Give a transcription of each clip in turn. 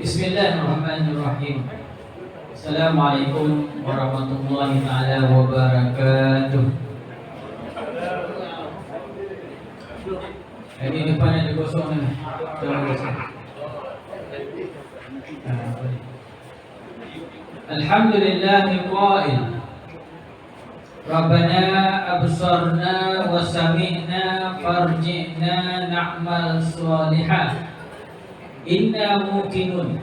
Bismillahirrahmanirrahim. Assalamualaikum warahmatullahi taala wabarakatuh. Ini depan ada kosong ni. Alhamdulillahil qail. Rabbana absarna wa sami'na farji'na na'mal shalihan. Inna muqinun.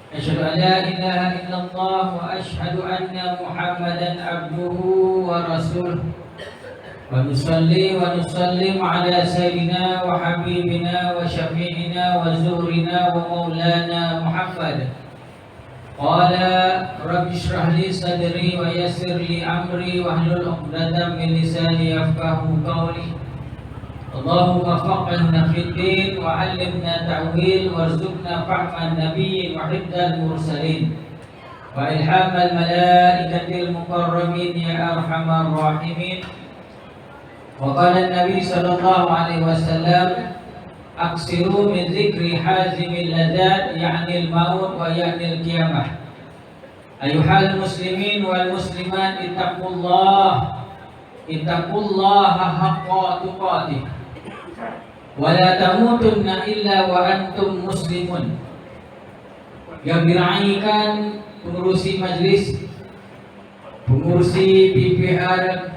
Asyhadu an la ilaha illallah wa asyhadu anna Muhammadan abduhu wa rasuluh. Wa nusalli wa nusallim ala sayyidina wa habibina wa syafi'ina wa zuhrina wa maulana Muhammad. Qala rabbi shrah li sadri wa yassir li amri wa hlul 'uqdatam min lisani yafqahu qawli. Allahumma faqihna fid din wa 'allimna ta'wil warzuqna fahman nabiyyin wa hifdzal mursalin wa ilhamal malaikatil muqarrabin ya arhamar rahimin. Wa qala an-nabi sallallahu alaihi wasallam aksiru min dzikri hazimil ladzat ya'ni al-maut wa ya'ni al-qiyamah. Ayuhal muslimin wal muslimat ittaqullaha haqqa tuqatih wa la tamutunna illa wa antum muslimun. Yang diraihkan pengurusi majlis, pengurusi PPR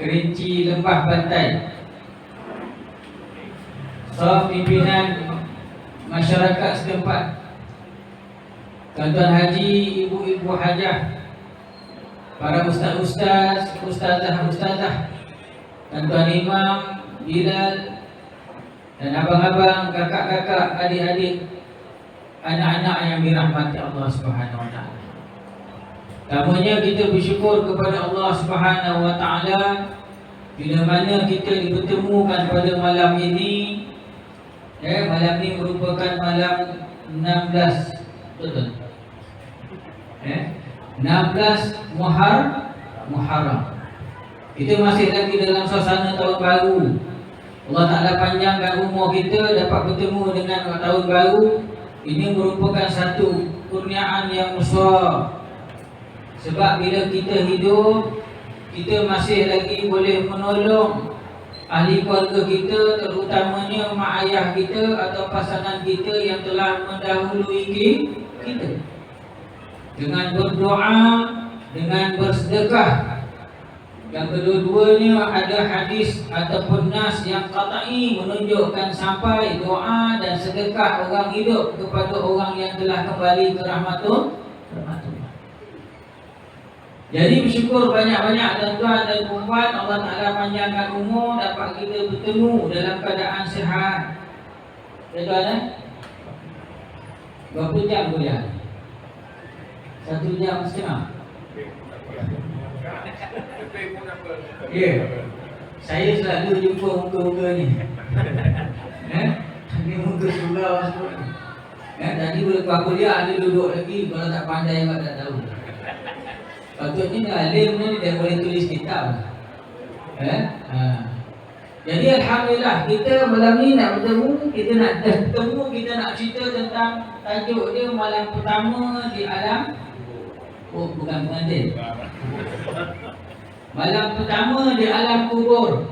Kerinci Lembah Bantai, staf pimpinan masyarakat setempat, tuan-tuan haji, ibu-ibu hajah, para ustaz-ustaz, ustazah-ustazah, tuan-tuan imam, bilal, dan abang-abang, kakak-kakak, adik-adik, anak-anak yang dirahmati Allah Subhanahu wa taala. Pertamanya kita bersyukur kepada Allah Subhanahu wa taala bila mana kita dipertemukan pada malam ini. Malam ini merupakan malam 16, betul? 16 Muharram. Kita masih lagi dalam suasana tahun baru. Allah Ta'ala panjangkan umur kita dapat bertemu dengan tahun baru. Ini merupakan satu kurniaan yang besar. Sebab bila kita hidup, kita masih lagi boleh menolong ahli keluarga kita, terutamanya mak ayah kita atau pasangan kita yang telah mendahului kita. Dengan berdoa, dengan bersedekah. Yang kedua-duanya ada hadis ataupun nas yang qat'i menunjukkan sampai doa dan sedekah orang hidup kepada orang yang telah kembali ke rahmatullah. Jadi bersyukur banyak-banyak tuan-tuan dan puan, Allah Ta'ala panjangkan umur, dapat kita bertemu dalam keadaan sihat. Tuan-tuan, berapa jam kuliah? 1 jam setengah. Ya, saya selalu jumpa muka-muka ni. Ini muka surau semua. Tadi bila kuliah dia duduk lagi, kalau tak pandai awak tak tahu. Patutnya dah alim ni dia boleh tulis kitab. Jadi alhamdulillah kita malam ni nak bertemu, kita nak cerita tentang tajuk dia malam pertama di alam. Bukan pengantin. Malam pertama di alam kubur.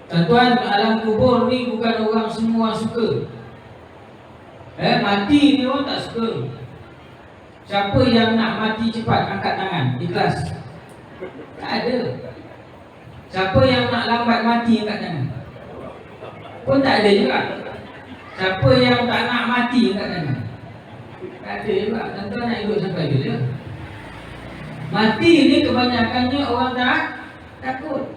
Tuan-tuan, alam kubur ni bukan orang semua suka. Mati ni orang tak suka. Siapa yang nak mati cepat angkat tangan, ikhlas? Tak ada. Siapa yang nak lambat mati angkat tangan? Pun tak ada juga. Siapa yang tak nak mati angkat tangan? Tak ada juga. Tuan-tuan nak hidup sampai bila? Mati ni kebanyakannya orang takut.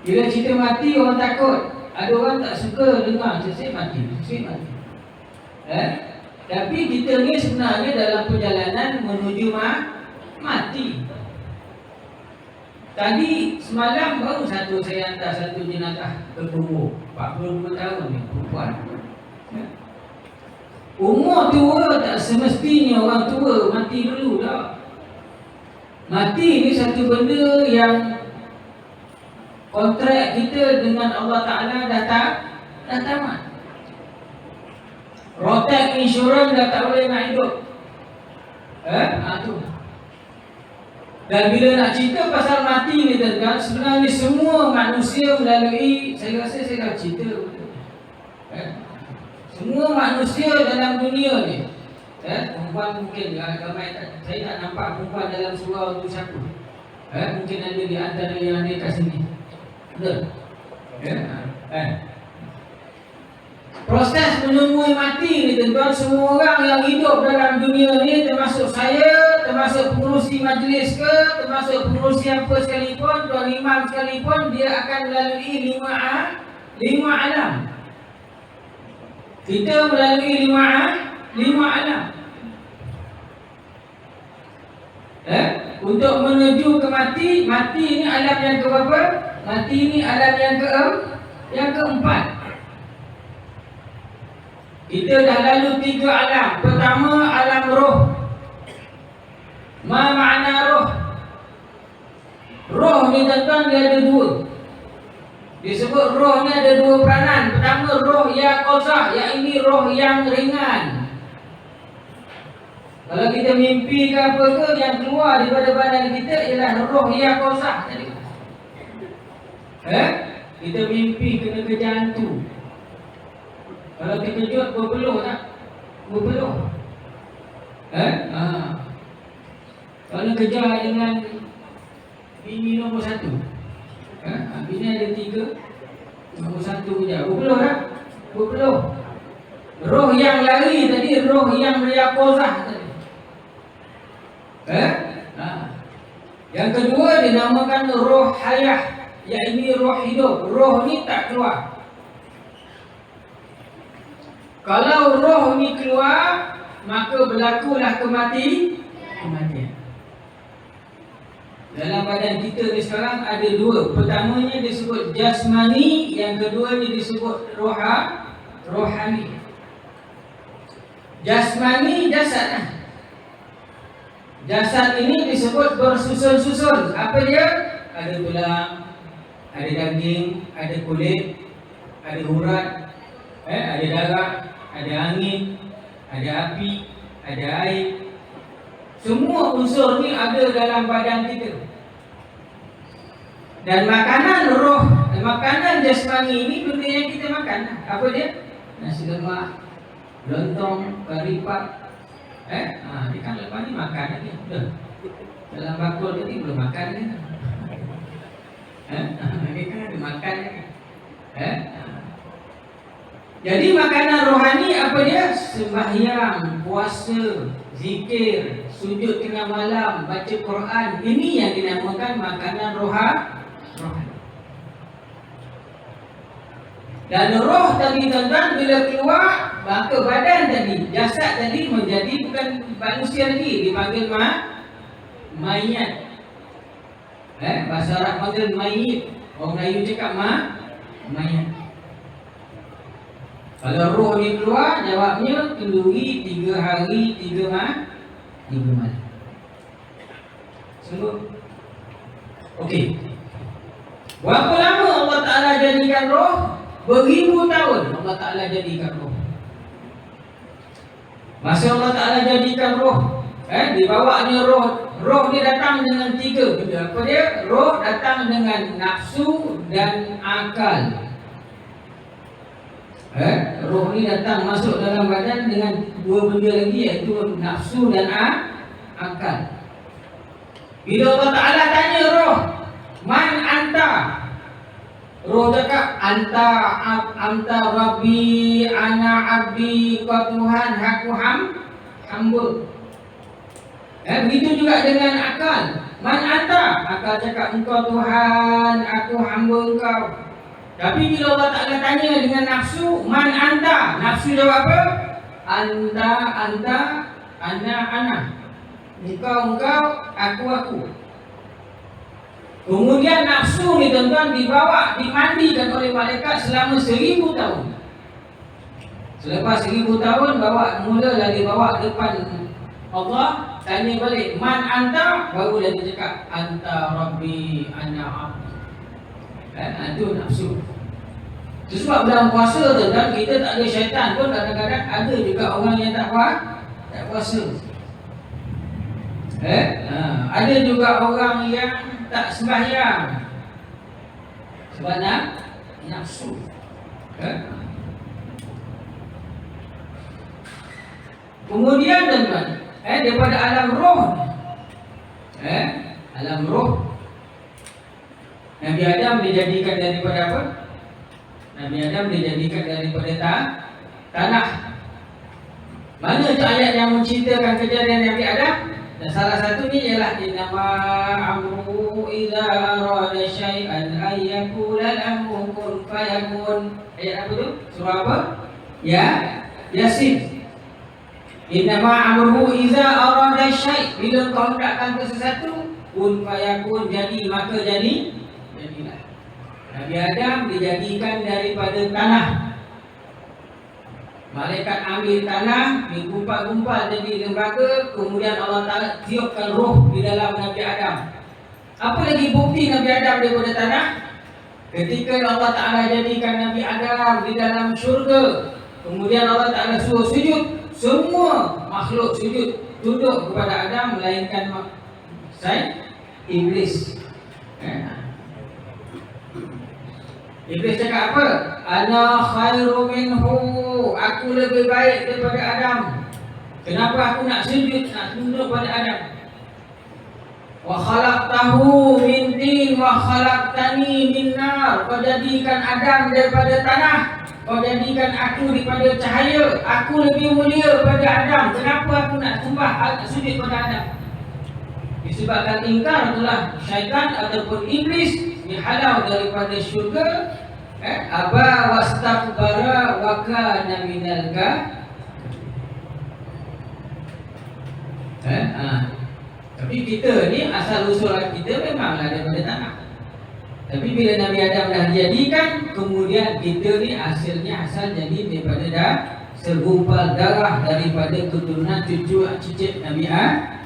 Bila cerita mati orang takut. Ada orang tak suka dengar sesat mati. Tapi kita ni sebenarnya dalam perjalanan menuju mati. Tadi semalam baru saya hantar satu jenazah ke kubur. 42 tahun ni perempuan. Umur tua tak semestinya orang tua mati dulu dah. Mati ni satu benda yang kontrak kita dengan Allah Ta'ala dah tamat. Rotek insurans dah tak boleh nak hidup. Tu. Dan bila nak cerita pasal mati ni tuan-tuan, sebenarnya semua manusia melalui, saya rasa saya dah cerita betul. Semua manusia dalam dunia ni, perempuan mungkin ramai, saya tak nampak perempuan dalam surau tu siapa. Mungkin ada di antara yang ada kat sini. Betul? Proses menemui mati ni tuan-tuan, semua orang yang hidup dalam dunia ni, termasuk saya, termasuk pengurusi majlis ke, termasuk pengurusi apa sekalipun, tuan imam sekalipun, dia akan melalui lima alam. Kita melalui lima alam. Untuk menuju ke mati ni alam yang keberapa? Mati ni alam yang keempat. Kita dah lalu 3 alam. Pertama, alam roh. Ma makna roh? Roh ni tuan-tuan dia ada 2. Disebut roh ni ada 2 peranan. Pertama, roh yang qazah, yang ini roh yang ringan. Kalau kita mimpi ke apa ke, yang keluar daripada badan kita ialah roh yang qazah tadi. Kita mimpi kena kejar hantu. Kalau terkejut berpeluh tak? Berpeluh. Kalau kejar dengan bini nombor 1, bini ada 3, nombor 1 kejar, berpeluh tak? Berpeluh. Roh yang lari tadi, roh yang riyaqazah tadi. Yang kedua dinamakan roh hayah, iaitu roh hidup. Roh ni tak keluar. Kalau roh ni keluar, maka berlakulah kematian. Dalam badan kita ni sekarang ada 2. Pertamanya disebut jasmani, yang kedua ni disebut rohani. Jasmani jasad lah. Jasad ini disebut bersusun-susun. Apa dia? Ada tulang, ada daging, ada kulit, ada urat, ada darah, ada angin, ada api, ada air. Semua unsur ni ada dalam badan kita. Dan makanan roh, makanan jasmani ini benda yang kita makan. Apa dia? Nasi lemak, lontong, kari pak. Dia kan lepas ni makan lagi. Dalam bakul tadi belum makan lagi. Dia kan ada makan lagi. Jadi makanan rohani apa dia? Sembahyang, puasa, zikir, sujud tengah malam, baca Quran. Ini yang dinamakan makanan rohani. Dan roh tadi tuan-tuan bila keluar, maka badan tadi, jasad tadi menjadi bukan manusia lagi, dipanggil mayat. Bahasa Arab panggil mayit. Orang Melayu cakap mayat. Kalau roh ni keluar, jawabnya kenduri 3 hari 3 malam. Sungguh. Okey. Berapa lama Allah Ta'ala jadikan roh? Beribu tahun Allah Ta'ala jadikan roh. Masa Allah Ta'ala jadikan roh, dibawanya roh ni datang dengan 3 benda. Apa dia? Roh datang dengan nafsu dan akal. Roh ni datang masuk dalam badan dengan 2 benda lagi, iaitu nafsu dan akal. Bila Allah Ta'ala tanya roh, man anta? Roh cakap, anta rabbi, ana abdi, kau Tuhan, aku hamba. Begitu juga dengan akal. Man anta? Akal cakap, engkau Tuhan, aku hamba engkau. Tapi bila Allah Ta'ala tanya dengan nafsu, man anta? Nafsu jawab apa? Anta, ana. Engkau, aku. Kemudian nafsu ni tuan-tuan dibawa, dimandikan oleh malaikat selama 1000 tahun. Selepas 1000 tahun mulalah dibawa depan Allah, tanya balik, man anta? Barulah dia cakap, anta rabbi, ana abdi. Itu nafsu. Itu sebab dalam puasa tu kan kita tak ada syaitan pun kadang-kadang ada juga orang yang tak puasa. Ada juga orang yang tak sembahyang sebab nafsu. Kemudian teman-teman, daripada alam roh, alam roh, Nabi Adam dijadikan daripada apa? Nabi Adam dijadikan daripada tanah. Mana tu ayat yang menceritakan kejadian Nabi Adam? Dan salah satunya ialah innama amruhu idza arada syai'an ay yaqula lahu kun fayakun. Ayat apa tu? Surah apa? Yasin. Innama amruhu idza arada syai', bila kau hendakkan sesuatu, kun fayakun, jadi maka jadilah. Nabi Adam dijadikan daripada tanah. Malaikat ambil tanah, digumpal-gumpal jadi lembaga, kemudian Allah Ta'ala tiupkan roh di dalam Nabi Adam. Apa lagi bukti Nabi Adam daripada tanah? Ketika Allah Ta'ala jadikan Nabi Adam di dalam syurga, kemudian Allah Ta'ala suruh sujud, semua makhluk sujud tunduk kepada Adam melainkan iblis. Iblis cakap apa? Ana khairu minhu, aku lebih baik daripada Adam. Kenapa aku nak sujud, nak tunduk pada Adam? Wa khalaqtahu min tin wa khalaqtani min nar. Kau jadikan Adam daripada tanah, kau jadikan aku daripada cahaya. Aku lebih mulia pada Adam. Kenapa aku nak sembah, nak sujud pada Adam? Disebabkan ingkar itulah syaitan ataupun iblis dihalau daripada syurga. Aba wastakbara wa kana minal tapi kita ni asal usul kita memanglah daripada tanah. Tapi bila Nabi Adam dah dijadikan, kemudian kita ni hasilnya asal jadi daripada segumpal darah daripada keturunan cucu cicit Nabi Adam.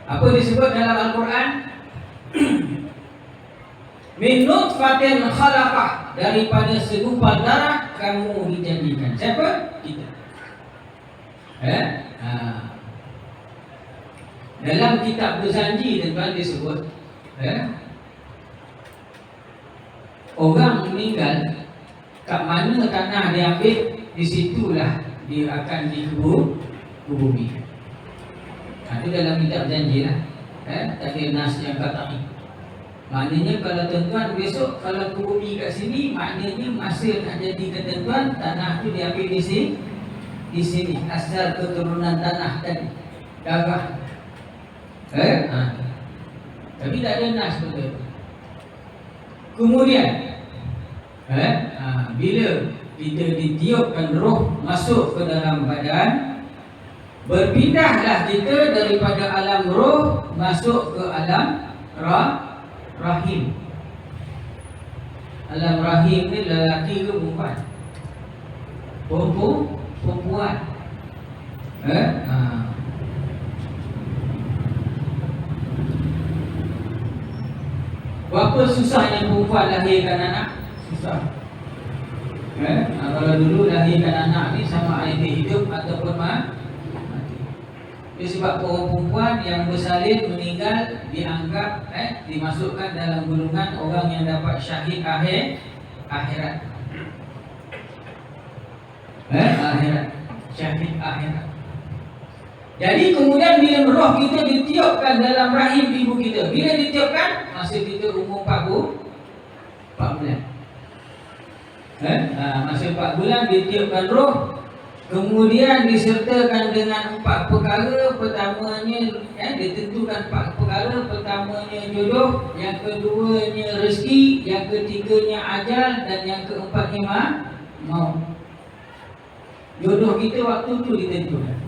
Apa disebut dalam Al-Quran? Min nutfatin khalaqah, daripada segumpal darah kamu dijadikan. Siapa? Kita. Dalam kitab berjanji tuan disebut orang meninggal, kat mana tanah dia ambil, di situlah dia akan dikubur bumi. Itu dalam kitab janji lah. Tak ada nas yang kata ni. Maknanya kalau tuan-tuan besok kalau bumi kat sini, maknanya masa nak jadi ketentuan tanah tu diambil di sini asal keturunan tanah tadi, darah. Tapi tak ada nas betul. Kemudian bila kita ditiupkan roh masuk ke dalam badan, berpindahlah kita daripada alam roh masuk ke alam rahim. Alam rahim ni lelaki ke perempuan? Perempuan. Berapa susahnya perempuan lahirkan anak? Susah. Kalau dulu lahirkan anak ni sama ada hidup ataupun mati. Sebab orang perempuan yang bersalin meninggal dianggap dimasukkan dalam golongan orang yang dapat syahid akhirat. Syahid akhirat. Jadi kemudian bila roh kita ditiupkan dalam rahim ibu kita, bila ditiupkan masa kita umur 4 bulan. Masa 4 bulan ditiupkan roh, kemudian disertakan dengan 4 perkara. Pertamanya ditentukan 4 perkara. Pertamanya jodoh, yang keduanya rezeki, yang ketiganya ajal, dan yang keempatnya maut. Jodoh kita waktu tu ditentukan.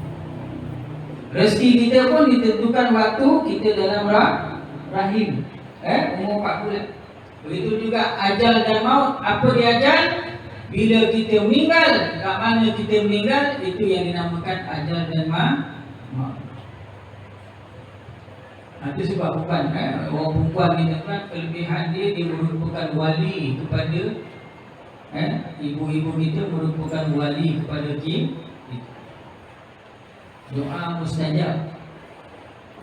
Rezeki kita pun ditentukan waktu kita dalam rahim, umur 4 bulan. Begitu juga ajal dan maut. Apa dia ajal? Bila kita meninggal, kat mana kita meninggal, itu yang dinamakan ajal dan maut. Itu sebab bukan orang perempuan ni tuan, kelebihan dia merupakan wali kepada ibu-ibu kita, merupakan wali kepada kita. Doa mustajab.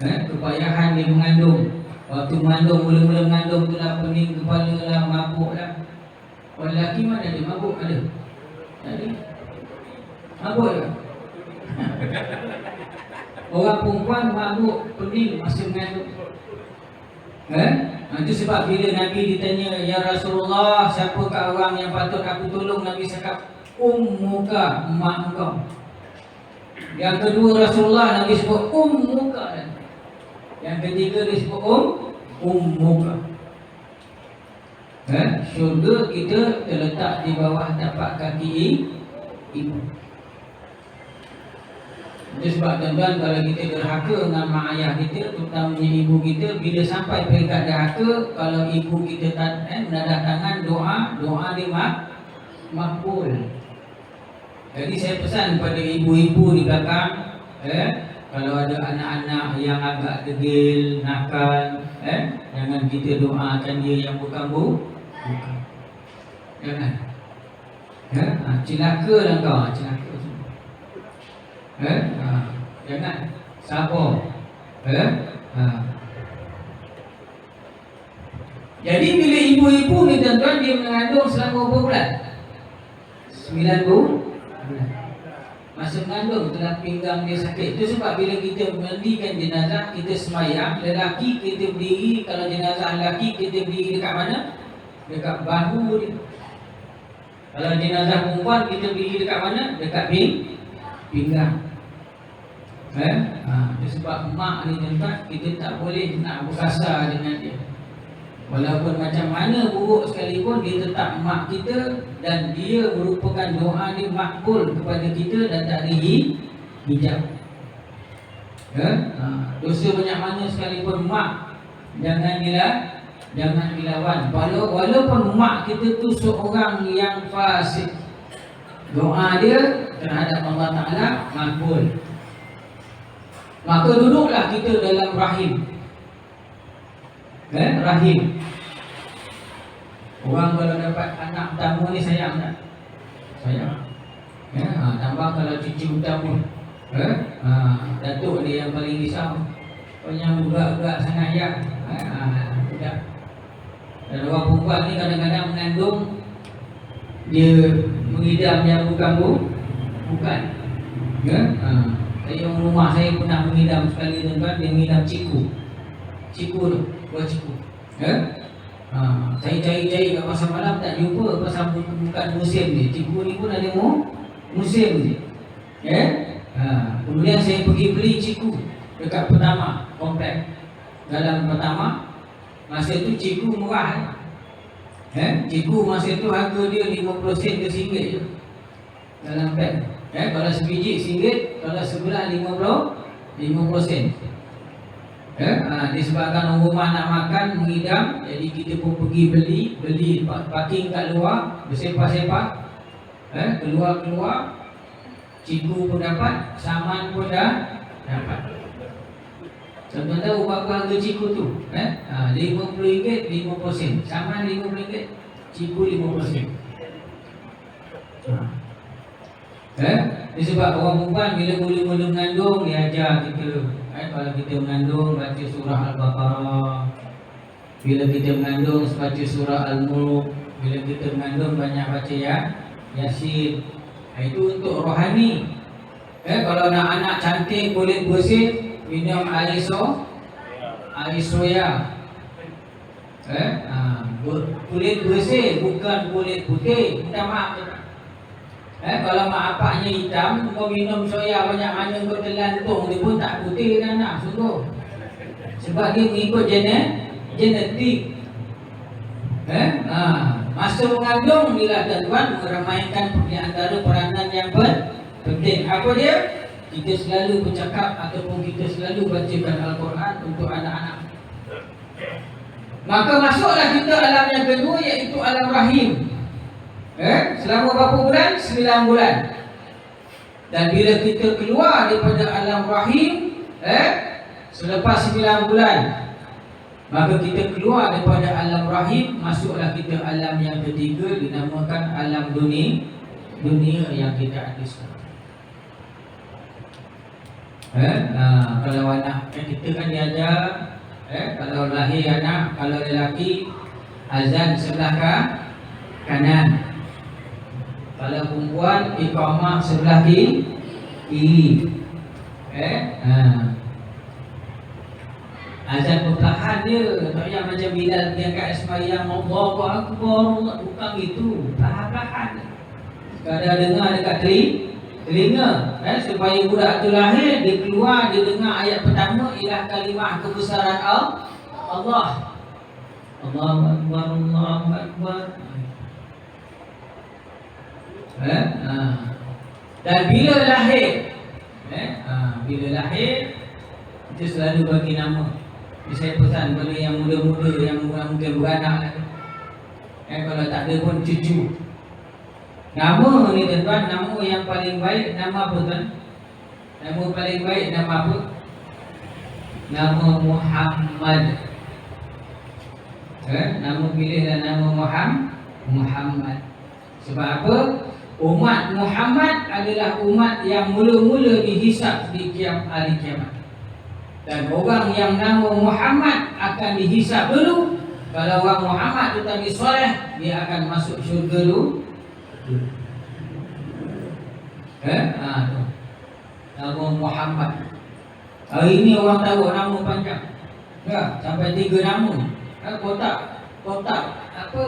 Kepayahan dia mengandung. Waktu mengandung, mula-mula mengandung tu lah pening kepala lah, mabuk lah. Orang lelaki mana ada mabuk? Ada? Tak ada. Mabuk ke? Orang perempuan mabuk, pening masa mengandung. Itu sebab bila Nabi ditanya, "Ya Rasulullah, siapakah orang yang patut aku tolong?" Nabi cakap, "Ummuka, mak engkau." Yang kedua Rasulullah, Nabi sebut ummuka. Yang ketiga dia sebut ummuka. Syurga kita terletak di bawah tapak kaki ibu. Itu sebab tuan-tuan, kalau kita derhaka dengan mak ayah kita, terutamanya ibu kita, bila sampai peringkat derhaka, kalau ibu kita menadah tangan doa dia makbul. Jadi saya pesan kepada ibu-ibu di belakang, kalau ada anak-anak yang agak degil, nakal, jangan kita doakan dia yang bukan. Jangan. Celaka lah kau, celaka. Jangan. Sabar. Jadi bila ibu-ibu ni tuan-tuan, dia mengandung selama berapa bulan? 9 bulan. Masa mengandung telah pinggang dia sakit. Itu sebab bila kita mandikan jenazah, kita semayang, lelaki kita berdiri. Kalau jenazah lelaki, kita berdiri dekat mana? Dekat bahu dia. Kalau jenazah perempuan, kita berdiri dekat mana? Dekat pinggang. Itu sebab mak ni tuan-tuan, kita tak boleh nak berkasar dengan dia. Walaupun macam mana buruk sekalipun, dia tetap mak kita. Dan dia merupakan doa dia makbul kepada kita dan tak ada hijab. Dosa banyak mana sekalipun mak, jangan dilawan. Walaupun mak kita tu seorang yang fasik, doa dia terhadap Allah Ta'ala makbul. Maka duduklah kita dalam rahim. Rahim. Orang kalau dapat anak pertama ni sayang tak? Sayang. Tambah kalau cucu utama. Datuk dia yang paling risau. Yang berat-berat sangat ya. Tidak. Dan orang perempuan ni kadang-kadang mengandung, dia mengidam yang bukan. Saya rumah saya pernah mengidam sekali tuan-tuan, dia mengidam ciku tu, buah ciku. Saya cari-cari kat pasar malam tak jumpa, pasal bukan musim ni. Ciku ni pun ada musim ni. Kemudian saya pergi beli ciku dekat Pertama komplek. Dalam Pertama, masa tu ciku murah. Ciku masa tu harga dia 50 sen ke RM1 je dalam beg. Kalau sebiji RM1, kalau sebelah 50 sen. Disebabkan orang rumah nak makan, mengidam, jadi kita pun pergi beli parking kat luar, bersepah-sepah, keluar, ciku pun dapat, saman pun dah dapat. Tuan-tuan tahu berapa harga ciku tu? RM50, 50 sen. Saman RM50, ciku 50 sen. Sebab orang perempuan bila mula-mula mengandung, dia ajar kita. Kalau kita mengandung, baca surah Al-Baqarah. Bila kita mengandung, baca surah Al-Mulk. Bila kita mengandung, banyak baca Yasin. Itu untuk rohani. Kalau nak anak cantik, kulit bersih, minum air soya. Kulit bersih, bukan kulit putih. Minta maaf. Kalau mak apaknya hitam, kau minum soya banyak mana kau terlantung, dia pun tak putih kan nak, sungguh. Sebab dia mengikut genetik. Masa mengandung bila tuan-tuan meramaikan di antara peranan yang penting. Apa dia? Kita selalu bercakap ataupun kita selalu bacakan Al-Quran untuk anak-anak. Maka masuklah kita alam yang kedua, iaitu alam rahim. Selama berapa bulan? 9 bulan. Dan bila kita keluar daripada alam rahim, Selepas 9 bulan, maka kita keluar daripada alam rahim, masuklah kita alam yang ketiga, dinamakan alam dunia yang kita ada sekarang. Kalau anak kita kan diajar, kalau lahir anak, kalau lelaki azan sebelah kanan, kalau perempuan iqamah sebelah kiri. Azan perlahan dia, tak payah macam Bilal yang kat sembahyang Allahu Akbar, bukan gitu, perlahan-lahan. Kadang dengar dekat telinga, supaya budak tu lahir, dia keluar, dia dengar ayat pertama ialah kalimah kebesaran Allah. Allahu Akbar, Allahu Akbar. Dan bila lahir, bila lahir, kita selalu bagi nama. Saya pesan kepada yang muda-muda, yang mungkin beranak, kalau tak ada pun cucu. Nama ni tuan-tuan, nama yang paling baik, nama apa tuan? Nama paling baik, nama apa? Nama Muhammad. Nama pilihlah nama Muhammad. Sebab apa? Umat Muhammad adalah umat yang mula-mula dihisap di hari kiamat. Dan orang yang nama Muhammad akan dihisap dulu. Kalau orang Muhammad tu tadi soleh, dia akan masuk syurga dulu. Nama Muhammad. Hari ni orang tahu nama panjang, sampai 3 nama. Kotak apa,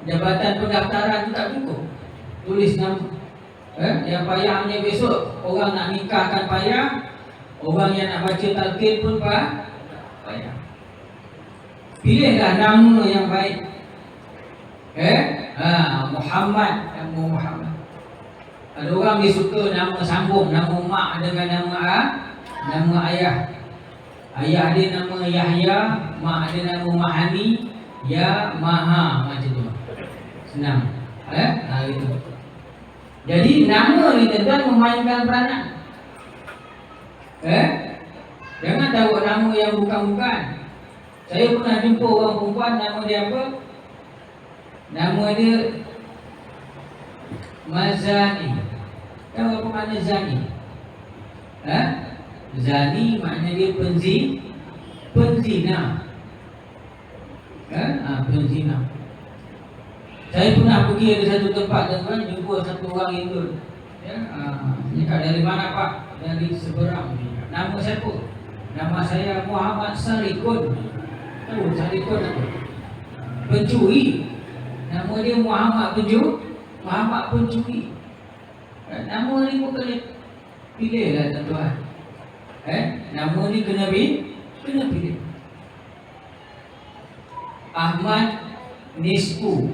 jabatan pendaftaran tu tak cukup, tulis nama. Yang payahnya besok orang nak nikahkan payah, orang yang nak baca talqin pun payah. Pilihlah nama yang baik. Muhammad. Ada orang dia suka nama sambung, nama mak dengan nama ayah. Ayah dia nama Yahya, mak dia nama Mahani, Ya Maha, macam tu. Senang. Itu. Jadi nama ni tuan-tuan memainkan peranan. Jangan tahu nama yang bukan-bukan. Saya pernah jumpa orang perempuan, nama dia apa? Nama dia Mazani. Tahu apa makna Zani? Zani maknanya dia penzina. Penzina. Saya pernah pergi ada satu tempat tuan-tuan, jumpa satu orang Hindu. Ini dari mana Pak? Dari Seberang. Nama siapa? Nama saya Muhammad Sarikun. Tahu Sarikun apa? Pencuri. Nama dia Muhammad pencuri. Nama ni pun kena pilihlah tuan-tuan. Nama ni kena pilih. Ahmad Nispu.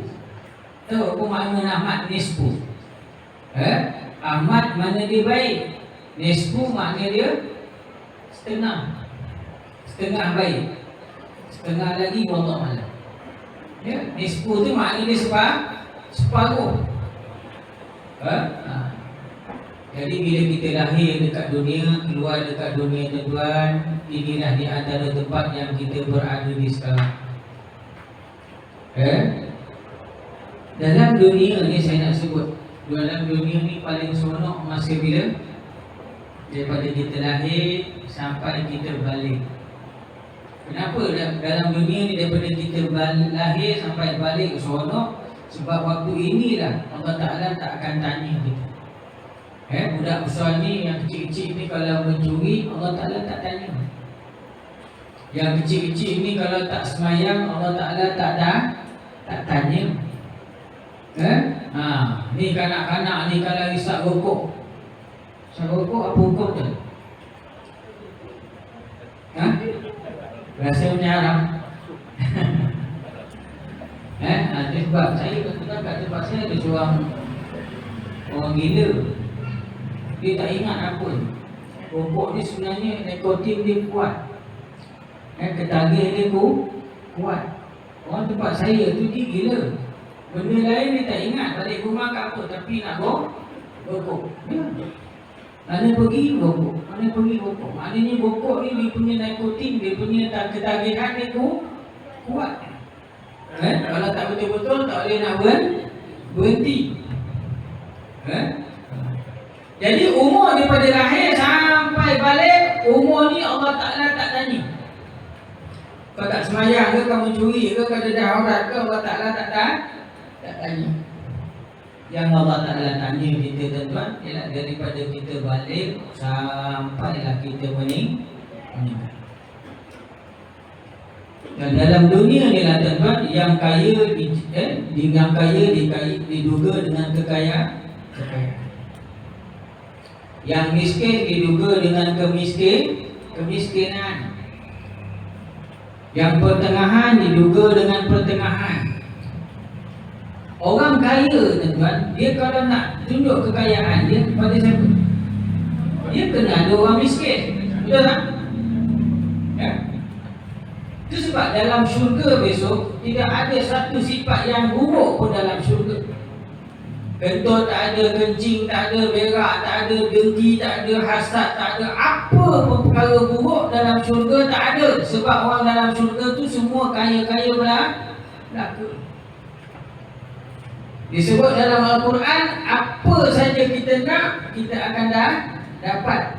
Tahu apa makna Ahmad Nispu? Ahmad makna dia baik, Nispu makna dia setengah baik, setengah lagi wallahu a'lam. Nispu tu makna dia separuh. Jadi bila kita lahir dekat dunia, keluar dekat dunia tuan-tuan, inilah di antara tempat yang kita berada di sekarang. Dalam dunia ni saya nak sebut, dalam dunia ni paling seronok masa bila? Daripada kita lahir sampai kita balik. Kenapa dalam dunia ni daripada kita lahir sampai balik seronok? Sebab waktu inilah Allah Ta'ala tak akan tanya kita. Budak besar ni, yang kecil-kecil ni kalau mencuri, Allah Ta'ala tak tanya. Yang kecil-kecil ni kalau tak semayang, Allah Ta'ala tak tanya. Ni kanak-kanak ni kalau isap rokok. Isap rokok apa hukum tu? Rasa macam haram. Sebab saya kebetulan kat tempat saya ada seorang orang gila. Dia tak ingat apa. Rokok ni sebenarnya nikotin dia kuat. Ketagih dia kuat. Orang tempat saya tu dia gila. Benda lain dia tak ingat, balik rumah ke apa, tapi nak rokok. Mana pergi rokok, mana pergi rokok. Maknanya rokok ni dia punya nikotin, dia punya ketagihan dia kuat. Kalau tak betul-betul tak boleh nak berhenti. Jadi umur daripada lahir sampai balik, umur ni Allah Ta'ala tak tanya. Kau tak semayang ke, kau mencuri ke, kau dedah aurat ke, Allah Ta'ala tak tanya. Yang Allah Ta'ala tanya kita tuan-tuan ialah daripada kita balik sampailah kita meninggal. Dan dalam dunia ni lah tuan-tuan, yang kaya diduga dengan kekayaan. Yang miskin diduga dengan kemiskinan. Yang pertengahan diduga dengan pertengahan. Orang kaya tuan-tuan, dia kalau nak tunjuk kekayaan dia pada siapa? Dia kena ada orang miskin. Betul tak? Ya. Itu sebab dalam syurga besok tidak ada satu sifat yang buruk pun dalam syurga. Kentut tak ada, kencing tak ada, berak tak ada, dengki tak ada, hasad tak ada. Apa pun perkara buruk dalam syurga tak ada. Sebab orang dalam syurga tu semua kaya-kaya belaka. Disebut dalam Al-Quran, apa saja kita nak, kita akan dapat.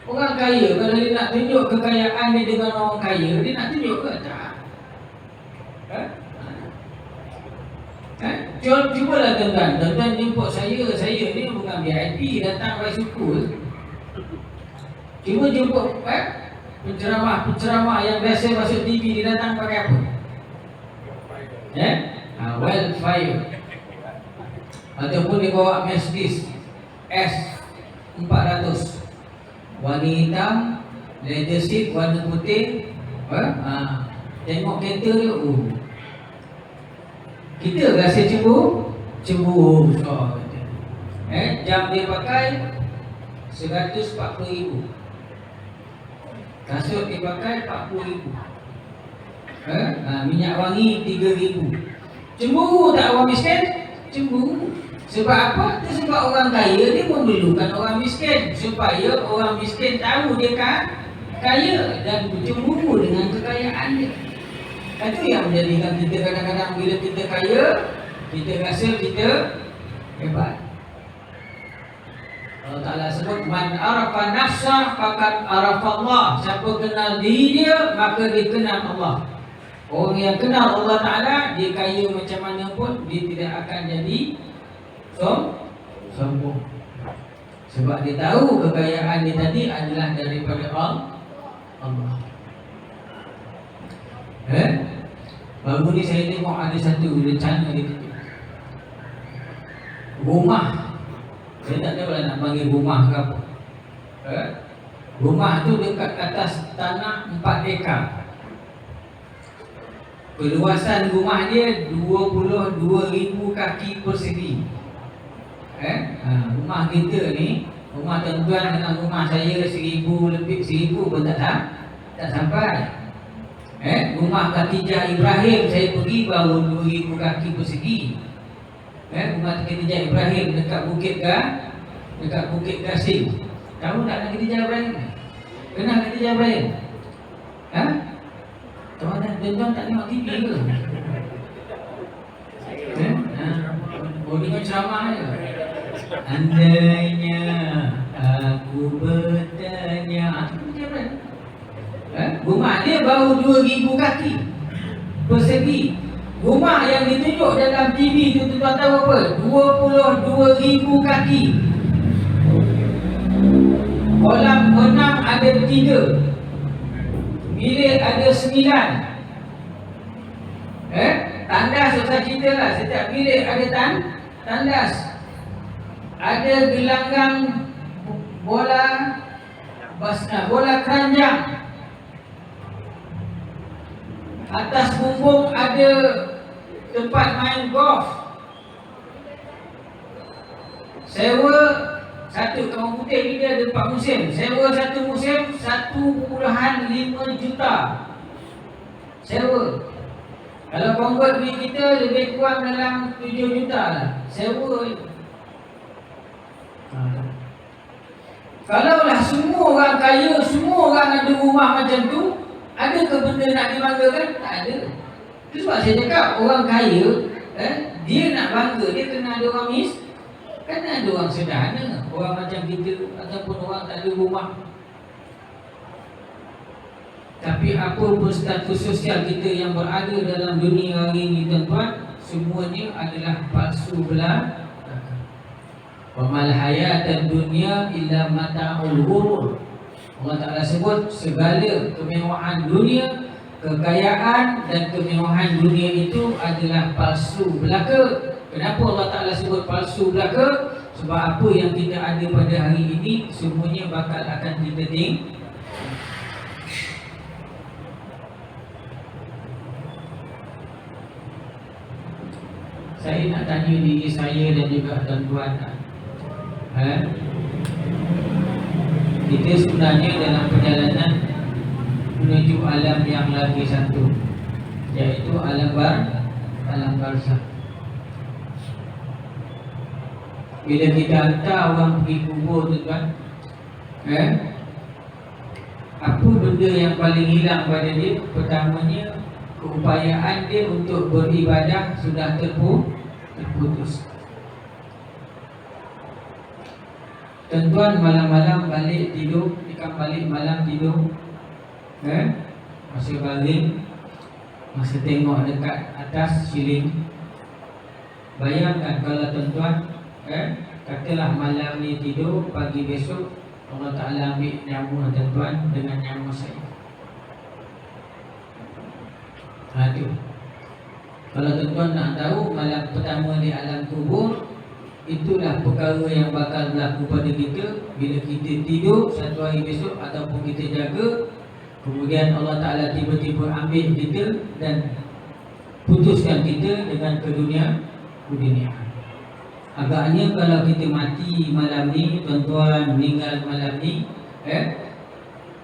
Orang kaya, kalau dia nak tunjuk kekayaan dia dengan orang kaya, dia nak tunjuk ke tak? Cubalah tuan-tuan jemput saya ni bukan VIP, datang bicycle. Cuba jemput penceramah yang biasa masuk TV, dia datang pakai apa? Wildfire. Ataupun dia bawa Mercedes S400 warna hitam, leather seat warna putih. Tengok kereta dia, kita rasa cemburu. Jam dia pakai 140,000, kasut dia pakai 40,000, minyak wangi 3,000. Cemburu tak orang miskin? Cemburu. Sebab apa? Itu sebab orang kaya dia memerlukan orang miskin, supaya orang miskin tahu dia kaya dan cemburu dengan kekayaan dia. Itu yang menjadikan kita kadang-kadang bila kita kaya, kita rasa kita hebat. Allah Ta'ala sebut, man arafa nafsa faqad arafa Allah. Siapa kenal diri dia, maka dia kenal Allah. Orang yang kenal Allah Ta'ala, dia kaya macam mana pun, dia tidak akan jadi sombong. Sebab dia tahu kekayaan dia tadi adalah daripada Allah. Baru ni saya tengok ada satu rencana dia kata, rumah. Saya tak tahu lah nak panggil rumah ke apa. Rumah tu dekat atas tanah 4 ekar. Perluasan rumah dia 22,000 kaki persegi. Rumah kita ni, rumah tuan-tuan dengan rumah saya 1,000 lebih, 1,000 pun tak sampai. Rumah Khatijah Ibrahim saya pergi baru 2,000 kaki persegi. Rumah Khatijah Ibrahim dekat Bukit Gasing. Tahu tak Khatijah Ibrahim? Kenal Khatijah Ibrahim? Tuan-tuan tak tengok TV ke? Dengan ceramah je. Andainya aku bertanya. Rumah dia baru 2,000 kaki persegi. Rumah yang ditunjuk dalam TV tu tuan tahu apa? 22,000 kaki. Kolam renang ada 3, bilik ada 9. Tandas susah cerita lah. Setiap bilik ada tandas. Ada gelanggang bola keranjang. Atas bumbung ada tempat main golf. Sewa satu, kawan putih ni dia ada 4 musim. Sewa satu musim 1.5 juta. Sewa. Kalau convert duit kita lebih kurang dalam 7 juta lah. Sewa. Kalaulah semua orang kaya, semua orang ada rumah macam tu, ada ke benda nak dibanggakan? Tak ada. Itu sebab saya cakap orang kaya, dia nak bangga, dia kena ada orang miskin. Kan ada orang sederhana, orang macam kita ataupun orang tak ada rumah. Tapi apa pun status sosial kita yang berada dalam dunia hari ini, tuan-tuan, semuanya adalah palsu belaka. Wa mal hayatad dunya illa mata'ul ghurur. Allah Ta'ala sebut segala kemewahan dunia, kekayaan dan kemewahan dunia itu adalah palsu belaka. Kenapa Allah Ta'ala sebut palsu belaka? Sebab apa yang kita ada pada hari ini semuanya bakal akan kita tengok. Saya nak tanya diri saya dan juga tuan-tuan, kita sebenarnya dalam perjalanan menuju alam yang lagi satu, iaitu alam barzakh. Bila kita hantar orang pergi kubur, tuan-tuan, apa benda yang paling hilang pada dia? Pertamanya, keupayaan dia untuk beribadah sudah terputus. Tuan-tuan malam-malam balik tidur, ikan balik malam tidur, masa baring, masa tengok dekat atas siling. Bayangkan kalau tuan-tuan, katalah malam ni tidur, pagi besok Allah Ta'ala ambil nyawa tuan-tuan dengan nyawa saya. Aduh. Kalau tuan-tuan nak tahu malam pertama di alam kubur, itulah perkara yang bakal berlaku pada kita bila kita tidur satu hari besok ataupun kita jaga, kemudian Allah Ta'ala tiba-tiba ambil kita dan putuskan kita dengan keduniaan. Agaknya kalau kita mati malam ni, tuan-tuan meninggal malam ni,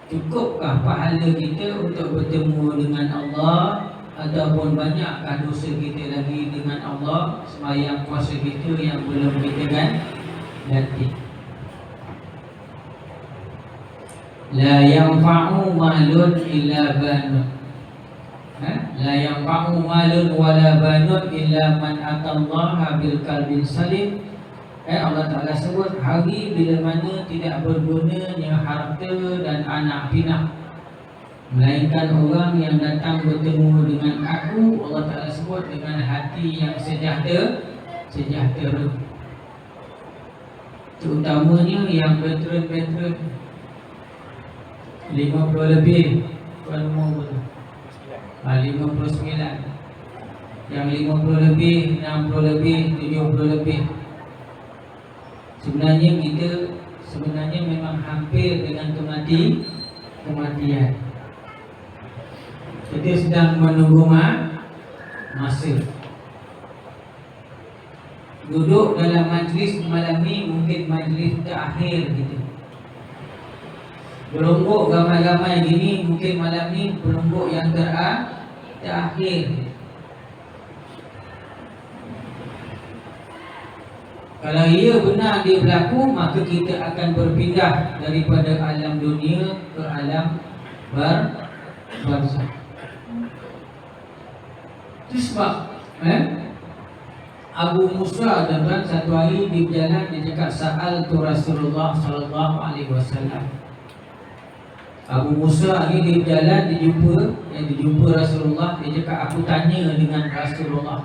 cukupkah pahala kita untuk bertemu dengan Allah, ataupun banyakkah dosa kita lagi dengan Allah, sembahyang puasa kita yang belum kita ganti? La yanfa'u malun illa banun. La yanfa'u malun wala banun illa man atallaha bil qalbin salim. Allah Ta'ala sebut hari bila mana tidak bergunanya harta dan anak pinak, melainkan orang yang datang bertemu dengan aku. Allah Ta'ala sebut dengan hati yang sejahtera. Terutamanya yang veteran 50 lebih. Tuan umur betul 59. Yang 50 lebih, 60 lebih, 70 lebih. Sebenarnya memang hampir dengan kematian. Kita sedang menunggu masa. Duduk dalam majlis malam ni mungkin majlis terakhir kita. Berlombok ramai-ramai gini, mungkin malam ni berlombok yang terakhir. Kalau ia benar dia berlaku, maka kita akan berpindah daripada alam dunia ke alam barzakh. Itu sebab Abu Musa dan satu hari di jalan dia cakap sa'al tu Rasulullah sallallahu alaihi wasallam. Abu Musa ni di jalan dijumpa Rasulullah, dia cakap aku tanya dengan Rasulullah,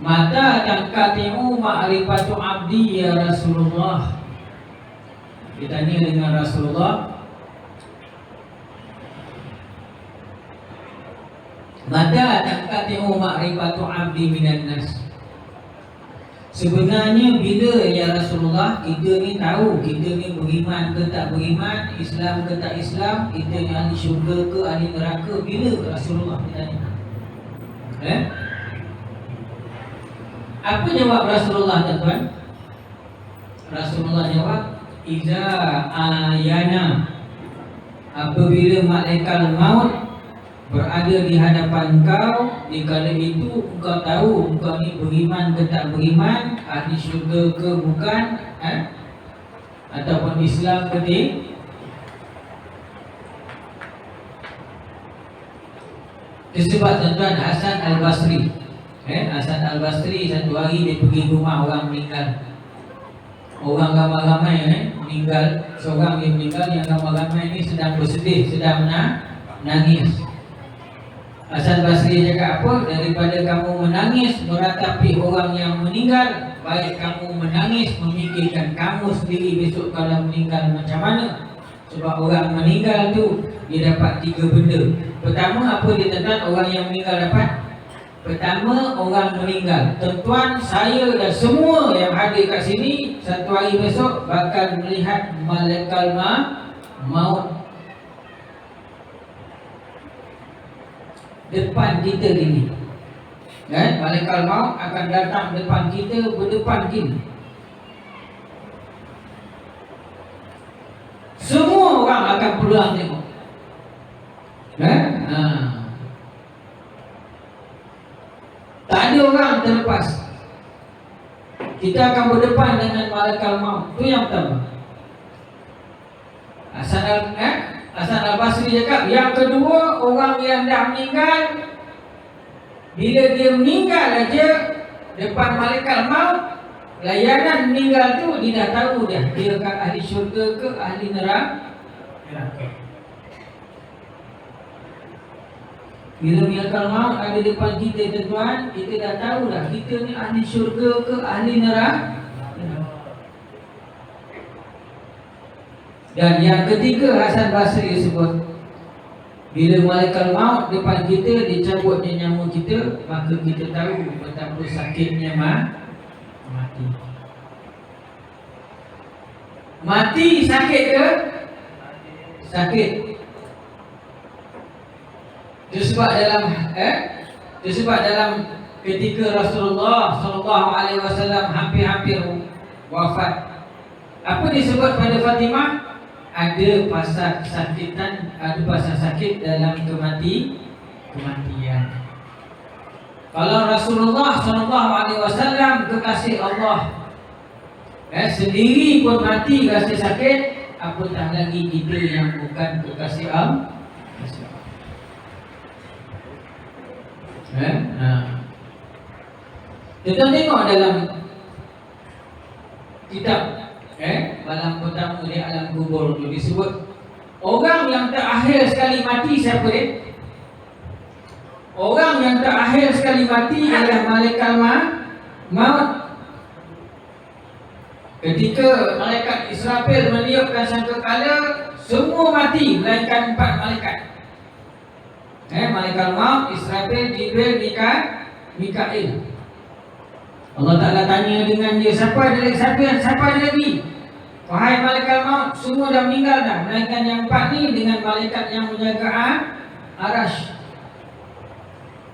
mata tangkati'u ma'rifatu abdi ya Rasulullah. Dia tanya dengan Rasulullah, mata tangkati'u ma'rifatu abdi minan nas. Sebenarnya bila ya Rasulullah kita ni tahu kita ni beriman ke tak beriman, Islam ke tak Islam, kita ni ahli syurga ke ahli neraka, bila Rasulullah ditanya? Apa jawab Rasulullah, tuan-tuan? Rasulullah jawab, iza ayana, apabila malaikat maut berada di hadapan engkau, di kala itu engkau tahu engkau ni beriman ke tak beriman, ahli syurga ke bukan, ataupun Islam ke tidak. Sebab tuan-tuan, Hasan Al-Basri, Hasan Al-Basri satu hari dia pergi rumah orang meninggal. Orang ramai-ramai meninggal, seorang dia meninggal, yang ramai-ramai ni sedang bersedih, sedang menangis. Hasan Basri cakap apa? Daripada kamu menangis meratapi orang yang meninggal, baik kamu menangis memikirkan kamu sendiri besok kalau meninggal macam mana. Sebab orang meninggal tu dia dapat 3 benda. Pertama, apa dia tuan-tuan orang yang meninggal dapat? Pertama, orang meninggal, tuan-tuan, saya dan semua yang hadir kat sini satu hari besok bakal melihat malaikat maut depan kita gini. Malaikat maut akan datang depan kita, berdepan gini. Semua orang akan peluang tengok. Tak ada orang terlepas. Kita akan berdepan dengan malaikat maut. Itu yang pertama. Hasan Al-Basri cakap, yang kedua, orang yang dah meninggal, bila dia meninggal aja depan malaikat maut, layanan meninggal tu dia dah tahu dah dia akan ahli syurga ke ahli neraka. Bila malaikat maut ada depan kita tuan-tuan, kita dah tahu dah kita ni ahli syurga ke ahli neraka. Dan yang ketiga, Hasan Basri sebut, bila malaikat maut depan kita, dia cabutnya nyawa kita, maka kita tahu betapa sakitnya mati. Mati sakit ke? Sakit. Itu sebab dalam ketika Rasulullah SAW hampir-hampir wafat, apa disebut pada Fatimah? Ada pasal sakit dalam kematian. Kalau Rasulullah SAW kekasih Allah sendiri pun mati rasa sakit, apatah lagi kita yang bukan kekasih Allah. Kita tengok dalam kitab malam pertama di alam kubur tu disebut orang yang terakhir sekali mati siapa dia? Orang yang terakhir sekali mati adalah malaikat maut. Ketika malaikat Israfil meniupkan sangkakala, semua mati melainkan 4 malaikat. Malaikat maut, Israfil, Jibril, Mikail. Allah Ta'ala tanya dengan dia, siapa ada lagi? Wahai malaikat maut, semua dah meninggal dah, melainkan yang 4 ni dengan malaikat yang menjaga Arash.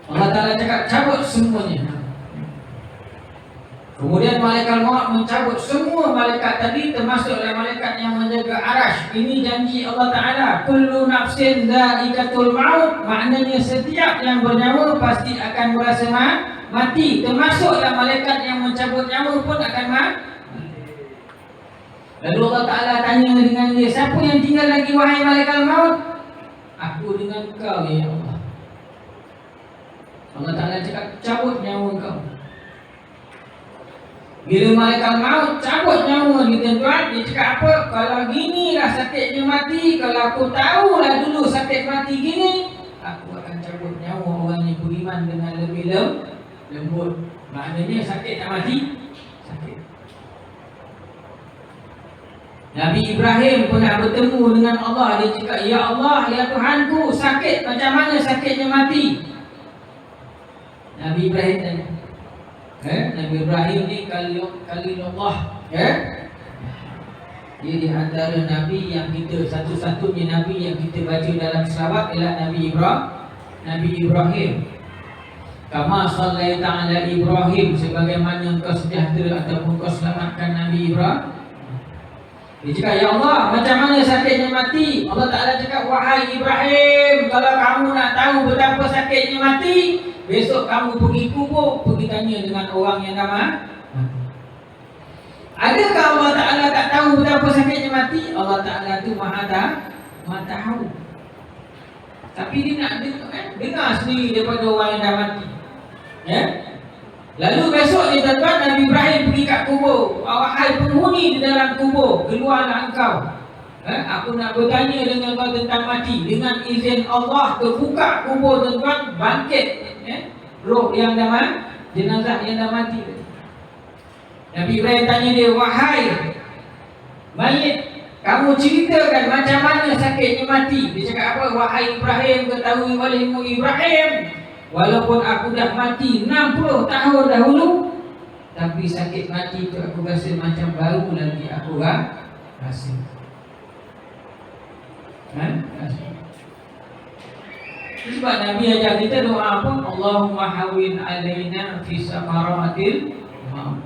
Allah Ta'ala cakap, cabut semuanya. Kemudian malaikat maut mencabut semua malaikat tadi, termasuk malaikat yang menjaga Arash. Ini janji Allah Ta'ala, kullu nafsin dha'iqatul maut, maknanya setiap yang bernyawa pasti akan merasa mati, termasuklah malaikat yang mencabut nyawa pun akan mati. Lalu Allah Ta'ala tanya dengan dia, siapa yang tinggal lagi wahai malaikat maut? Aku dengan kau ya Allah. Allah Ta'ala cakap, cabut nyawa kau. Bila malaikat maut cabut nyawa ni tuan-tuan, dia cakap apa? Kalau gini lah sakitnya mati, kalau aku tahulah dulu sakit mati gini, aku akan cabut nyawa orang yang beriman dengan lebih lembut. Maknanya sakit tak mati? Sakit. Nabi Ibrahim pernah bertemu dengan Allah. Dia cakap, ya Allah, ya Tuhanku, sakit macam mana sakitnya mati? Nabi Ibrahim tanya. Nabi Ibrahim ni Khalilullah. Dia di antara Nabi yang kita, satu-satunya Nabi yang kita baca dalam selawat ialah Nabi Ibrahim. Kama sallaita ala Ibrahim, sebagaimana engkau sejahtera ataupun engkau selamatkan Nabi Ibrahim. Dia cakap, ya Allah, macam mana sakitnya mati? Allah Ta'ala cakap, wahai Ibrahim, kalau kamu nak tahu betapa sakitnya mati, besok kamu pergi kubur, pergi tanya dengan orang yang dah mati. Adakah Allah Ta'ala tak tahu betapa sakitnya mati? Allah Ta'ala tu maha tahu. Tapi dia nak dengar sendiri daripada orang yang dah mati. Ya? Lalu besok dia tuan Nabi Ibrahim pergi kat kubur. Wahai penghuni di dalam kubur, keluarlah engkau. Aku nak bertanya dengan kau tentang mati. Dengan izin Allah, terbuka kubur tuan, bangkit roh yang dah mati, jenazah yang dah mati. Nabi Ibrahim tanya dia, wahai mayit, kamu ceritakan macam mana sakitnya mati. Dia cakap apa? Wahai Ibrahim, ketahui olehmu Ibrahim, walaupun aku dah mati 60 tahun dahulu, tapi sakit mati itu aku rasa macam baru lagi aku rasa. Sebab Nabi ajar kita doa apa? Allahumma hawin alaina fi samaratil maut.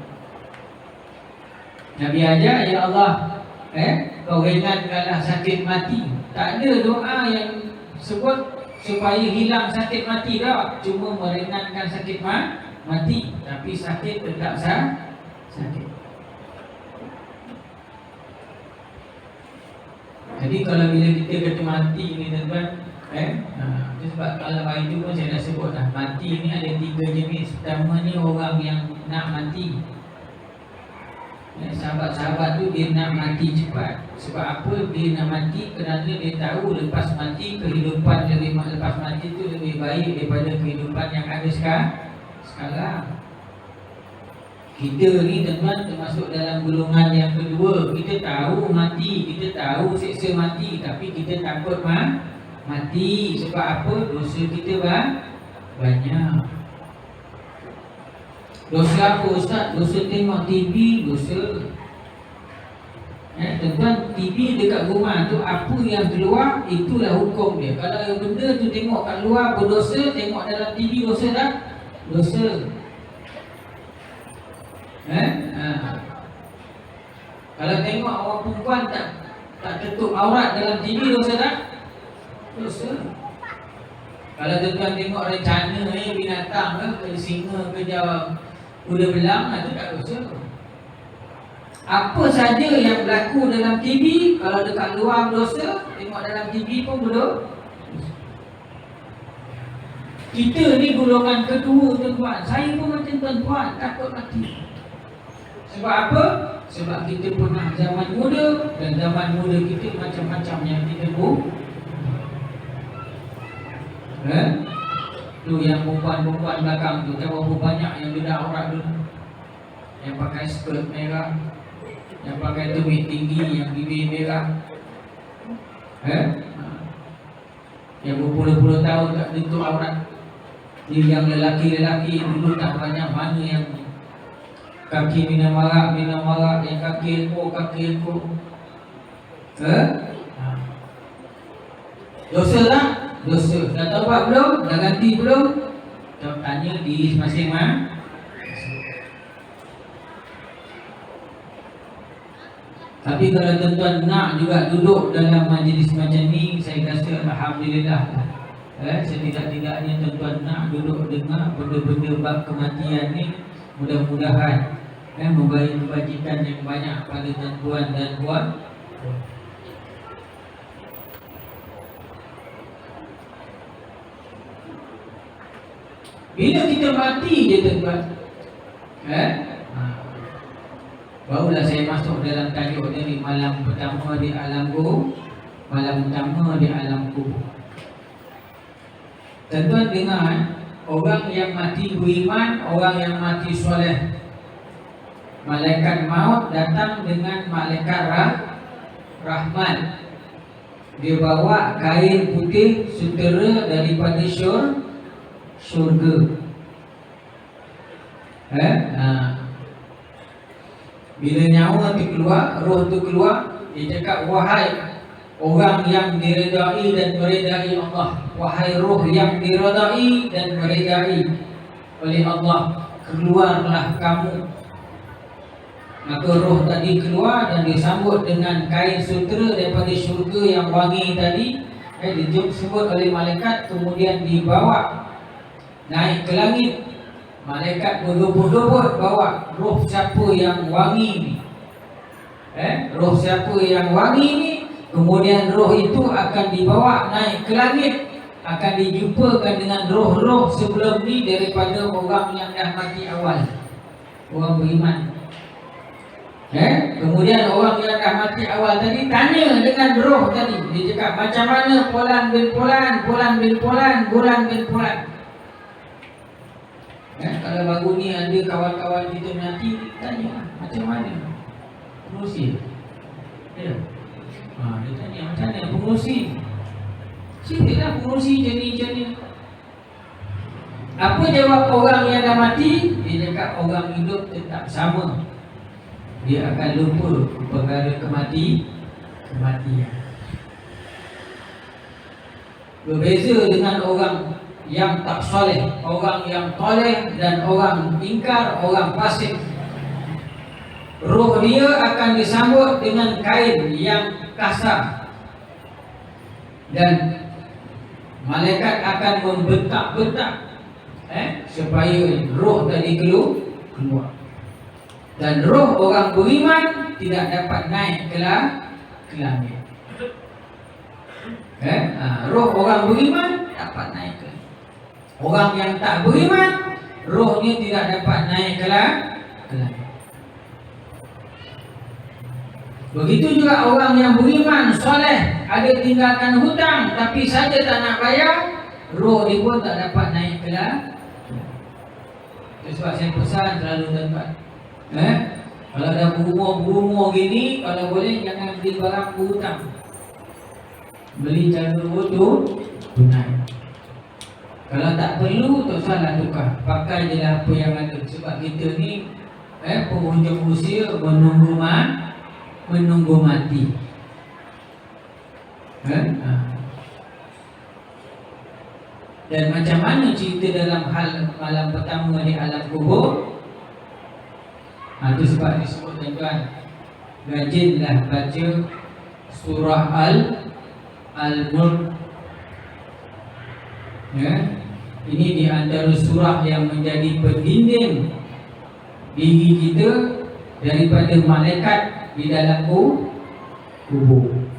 Nabi ajar, ya Allah, kau ringankanlah sakit mati. Tak ada doa yang sebut supaya hilang sakit mati dah. Cuma meringankan sakit mati, tapi sakit tetap sakit. Jadi kalau bila kita kata mati ni tuan-tuan, sebab kalau hari tu pun saya dah sebut dah, mati ni ada 3 jenis. Pertama ni orang yang nak mati. Sahabat-sahabat tu dia nak mati cepat. Sebab apa dia nak mati? Kerana dia tahu lepas mati, kehidupan lepas mati tu lebih baik daripada kehidupan yang ada sekarang. Kita ni teman termasuk dalam golongan yang kedua. Kita tahu mati, kita tahu seksa mati, tapi kita takut mati. Sebab apa? Dosa kita banyak. Dosa apa Ustaz? Dosa tengok TV, dosa. Tuan-tuan, TV dekat rumah tu, apa yang keluar, itulah hukum dia. Kalau benda tu tengok kat luar berdosa, tengok dalam TV dosa tak? Dosa. Kalau tengok orang perempuan tak tutup aurat dalam TV, dosa tak? Dosa. Kalau tuan-tuan tengok rencana binatang ke singa ke kuda belang, itu tak dosa. Apa saja yang berlaku dalam TV, kalau dekat luar berdosa, tengok dalam TV pun berdosa. Kita ni golongan kedua tuan-tuan. Saya pun macam tuan-tuan, takut mati. Sebab apa? Sebab kita pernah zaman muda, dan zaman muda kita macam-macam yang kita buat. Tu yang perempuan-perempuan belakang tu, berapa banyak yang bedah aurat tu, yang pakai skirt merah, yang pakai tumit tinggi, yang bibir merah, yang berpuluh-puluh tahun tak tutup aurat. Dia yang lelaki-lelaki dulu tak banyak, mana yang kaki minum arak, yang kaki ekor. Dosa tak? Dosa. Dah taubat belum? Dah ganti belum? Tanya diri masing-masing. Tapi kalau tuan-tuan nak juga duduk dalam majlis macam ni, saya rasa alhamdulillah. Setidak-tidaknya tuan-tuan nak duduk dengar benda-benda bab kematian ni, mudah-mudahan memberi kebajikan yang banyak pada tuan-tuan dan puan. Bila kita mati je tuan-tuan, barulah saya masuk dalam tajuk ni, malam pertama di alam kubur, malam pertama di alam kubur. Tuan-tuan dengar, orang yang mati beriman, orang yang mati soleh, malaikat maut datang dengan malaikat rahmat. Dia bawa kain putih sutera daripada syurga. Bila nyawa tu keluar, roh tu keluar, dia cakap, wahai orang yang diredai dan meredai Allah, wahai roh yang diredai dan meredai oleh Allah, keluarlah kamu. Maka roh tadi keluar dan disambut dengan kain sutera daripada syurga yang wangi tadi, dijemput oleh malaikat, kemudian dibawa naik ke langit. Malaikat berdobot-dobot bawa roh siapa yang wangi ni, roh siapa yang wangi ni, kemudian roh itu akan dibawa naik ke langit, akan dijumpakan dengan roh-roh sebelum ni daripada orang yang dah mati awal, orang beriman. Kemudian orang yang dah mati awal tadi tanya dengan roh tadi, dia cakap macam mana Fulan bin Fulan, Fulan bin Fulan, Fulan bin Fulan. Kalau baru ni ada kawan-kawan kita mati, tanya macam mana pengurusi. Dia tanya macam mana pengurusi. Siaplah pengurusi jadi. Apa jawab orang yang dah mati? Dia cakap orang hidup tetap sama, dia akan lupa perkara kematian. Berbeza dengan orang yang tak soleh, orang yang toleh dan orang ingkar, orang fasik. Roh dia akan disambut dengan kain yang kasar dan malaikat akan membentak-bentak supaya roh tadi keluar. Dan roh orang beriman tidak dapat naik ke langit. Roh orang beriman dapat naik ke langit. Orang yang tak beriman, rohnya tidak dapat naik ke langit. Begitu juga orang yang beriman, soleh, ada tinggalkan hutang tapi saja tak nak bayar, roh dia pun tak dapat naik ke langit. Itu sebab saya pesan selalu tuan-tuan, kalau dah berumur gini, kalau boleh jangan beli barang berhutang, beli cara tunai. Kalau tak perlu, tak salah tukar, pakai je lah apa yang ada. Sebab kita ni penghujung usia menunggu mati. Dan macam mana cerita dalam hal malam pertama di alam kubur? Itu sebab disebut tuan-tuan, rajinlah baca surah Al-Mulk. Ini di antara surah yang menjadi pendinding diri kita daripada malaikat di dalam kubur.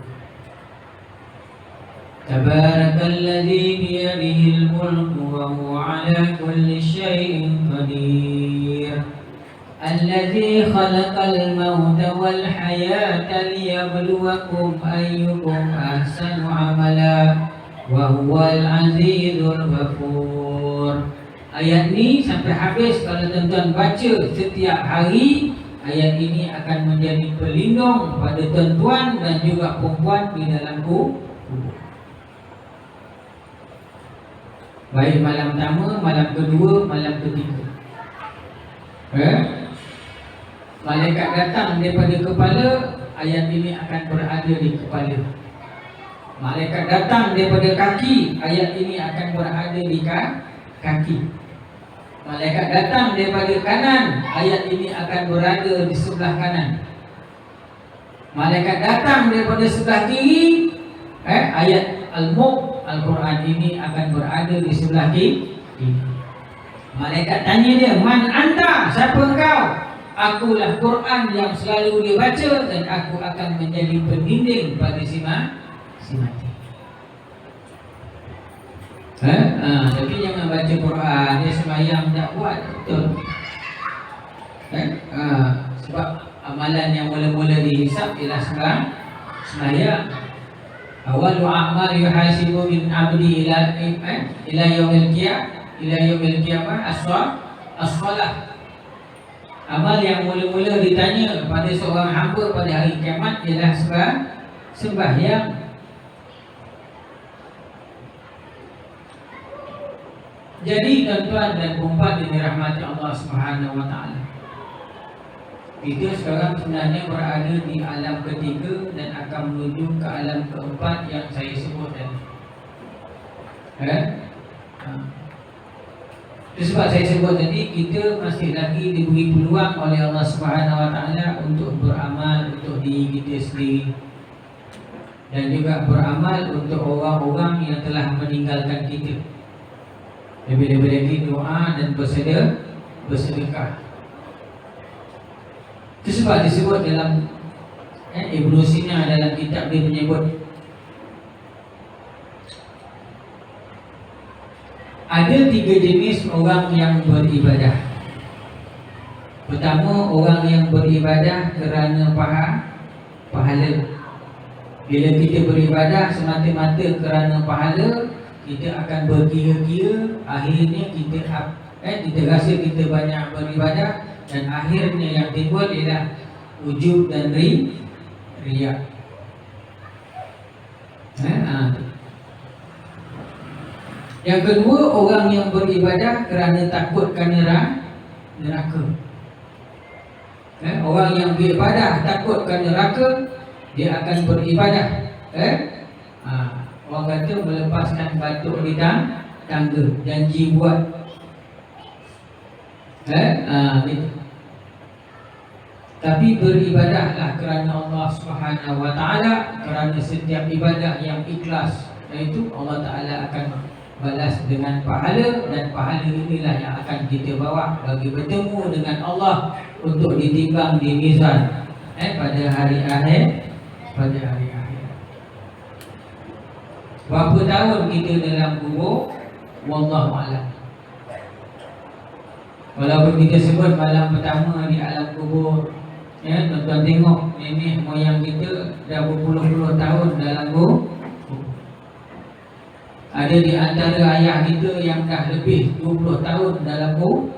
Tabarakalladzi biyadihil mulku wa huwa ala kulli syai'in qadir. Alladzi khalaqal mauta wal hayata liyabluwakum ayyukum ahsanu amala wa huwal azizul ghafur. Ayat ni sampai habis kalau tuan-tuan baca setiap hari, ayat ini akan menjadi pelindung pada tuan-tuan dan juga perempuan di dalam kubur. Baik malam pertama, malam kedua, malam ketiga. Malaikat datang daripada kepala, ayat ini akan berada di kepala. Malaikat datang daripada kaki, ayat ini akan berada di kaki. Malaikat datang daripada kanan, ayat ini akan berada di sebelah kanan. Malaikat datang daripada sebelah kiri, ayat Al-Mulk, Al-Quran ini akan berada di sebelah kiri. Malaikat tanya dia, man anta, siapa engkau? Akulah Quran yang selalu dibaca dan aku akan menjadi pendinding pada si mati. Tapi jangan baca Quran, dia sembahyang tak buat betul. Sebab amalan yang mula-mula dihisap ialah sembahyang. Awal a'mal yuhasibu min abdi ila yaumil qiyamah as-shalah. Amal yang mula-mula ditanya pada seorang hamba pada hari kiamat ialah sembahyang. Jadi tuan-tuan dan puan yang dirahmati Allah Subhanahu wa taala, kita sekarang sebenarnya berada di alam ketiga dan akan menuju ke alam keempat yang saya sebut tadi. Itu sebab saya sebut tadi, kita masih lagi diberi peluang oleh Allah Subhanahu Wa Taala untuk beramal untuk diri kita sendiri, dan juga beramal untuk orang-orang yang telah meninggalkan kita. Lebih-lebih lagi doa dan bersedekah. Itu sebab disebut dalam Ibnu Sina dalam kitab dia menyebut ada 3 jenis orang yang beribadah. Pertama, orang yang beribadah kerana pahala. Bila kita beribadah semata-mata kerana pahala, kita akan berkira-kira, akhirnya kita rasa kita banyak beribadah, dan akhirnya yang timbul ialah ujub dan riya. Yang kedua, orang yang beribadah kerana takutkan neraka. Orang yang beribadah takutkan neraka, dia akan beribadah. Orang kata melepaskan batuk di tangga, janji buat. Tapi beribadahlah kerana Allah Subhanahu Wa Taala, kerana setiap ibadah yang ikhlas, iaitu Allah Taala akan balas dengan pahala, dan pahala inilah yang akan kita bawa bagi bertemu dengan Allah untuk ditimbang di mizan pada hari akhir. Berapa tahun kita dalam kubur, wallahu a'lam. Walaupun kita sebut malam pertama di alam kubur, tuan-tuan tengok nenek moyang kita dah berpuluh-puluh tahun dalam kubur. Ada di antara ayah kita yang dah lebih 20 tahun dalam kubur.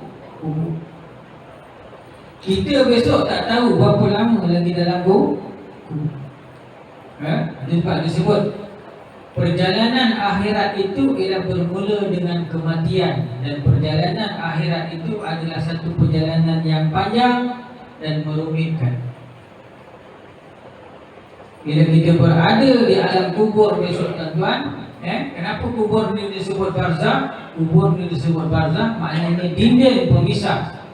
Kita besok tak tahu berapa lama lagi dalam kubur. Sebab disebut perjalanan akhirat itu ialah bermula dengan kematian, dan perjalanan akhirat itu adalah satu perjalanan yang panjang dan merumitkan. Bila kita berada di alam kubur besok, tuan-tuan, kenapa kubur ni disebut barzakh? Kubur ni disebut barzakh maknanya dinding pemisah.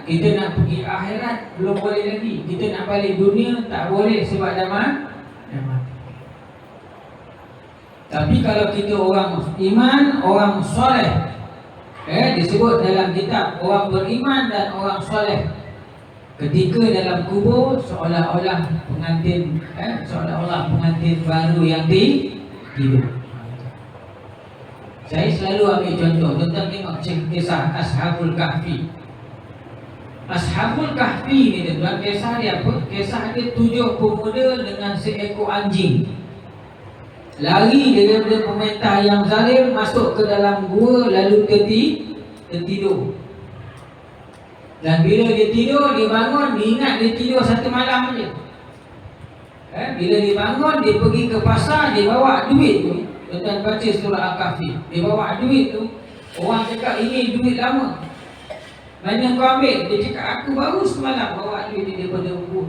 Kita nak pergi akhirat belum boleh lagi, kita nak balik dunia tak boleh sebab dah mati. Tapi kalau kita orang iman, orang soleh, disebut dalam kitab orang beriman dan orang soleh, ketika dalam kubur seolah-olah pengantin baru yang tidur. Saya selalu ambil contoh, tuan-tuan tengok kisah Ashabul Kahfi. Ashabul Kahfi ni tuan-tuan, kisah dia apa? Kisah dia 7 pemuda dengan seekor anjing lari daripada pemerintah yang zalim, masuk ke dalam gua, lalu tertidur. Dan bila dia tidur, dia bangun, dia ingat dia tidur 1 malam saja. Bila dia bangun, dia pergi ke pasar, dia bawa duit tu. Tuan-tuan baca surah Al-Kahfi, dia bawa duit tu. Orang cakap ini duit lama, mana kau ambil? Dia cakap aku baru semalam bawa duit ni daripada gua.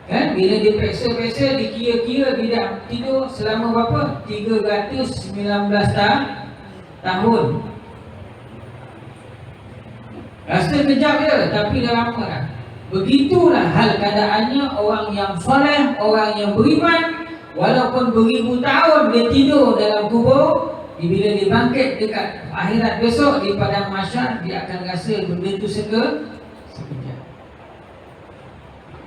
Bila dia periksa-periksa, dikira-kira dia dah tidur selama berapa? 319 tahun. Rasa kejap je, tapi dah lama dah. Begitulah hal keadaannya orang yang soleh, orang yang beriman. Walaupun beribu tahun dia tidur dalam kubur, bila dia bangkit dekat akhirat besok di padang mahsyar, dia akan rasa benda tu sekejap.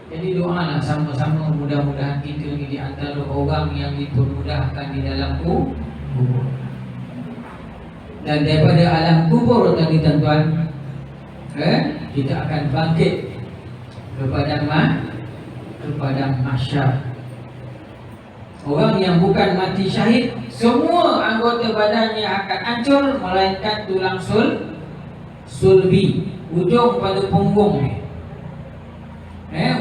Jadi doalah sama-sama, mudah-mudahan kita ni di antara orang yang dipermudahkan di dalam kubur. Dan daripada alam kubur tadi tuan-tuan, kita akan bangkit kepada mahsyar. Orang yang bukan mati syahid, semua anggota badannya akan hancur melainkan tulang sulbi, ujung pada punggung ni.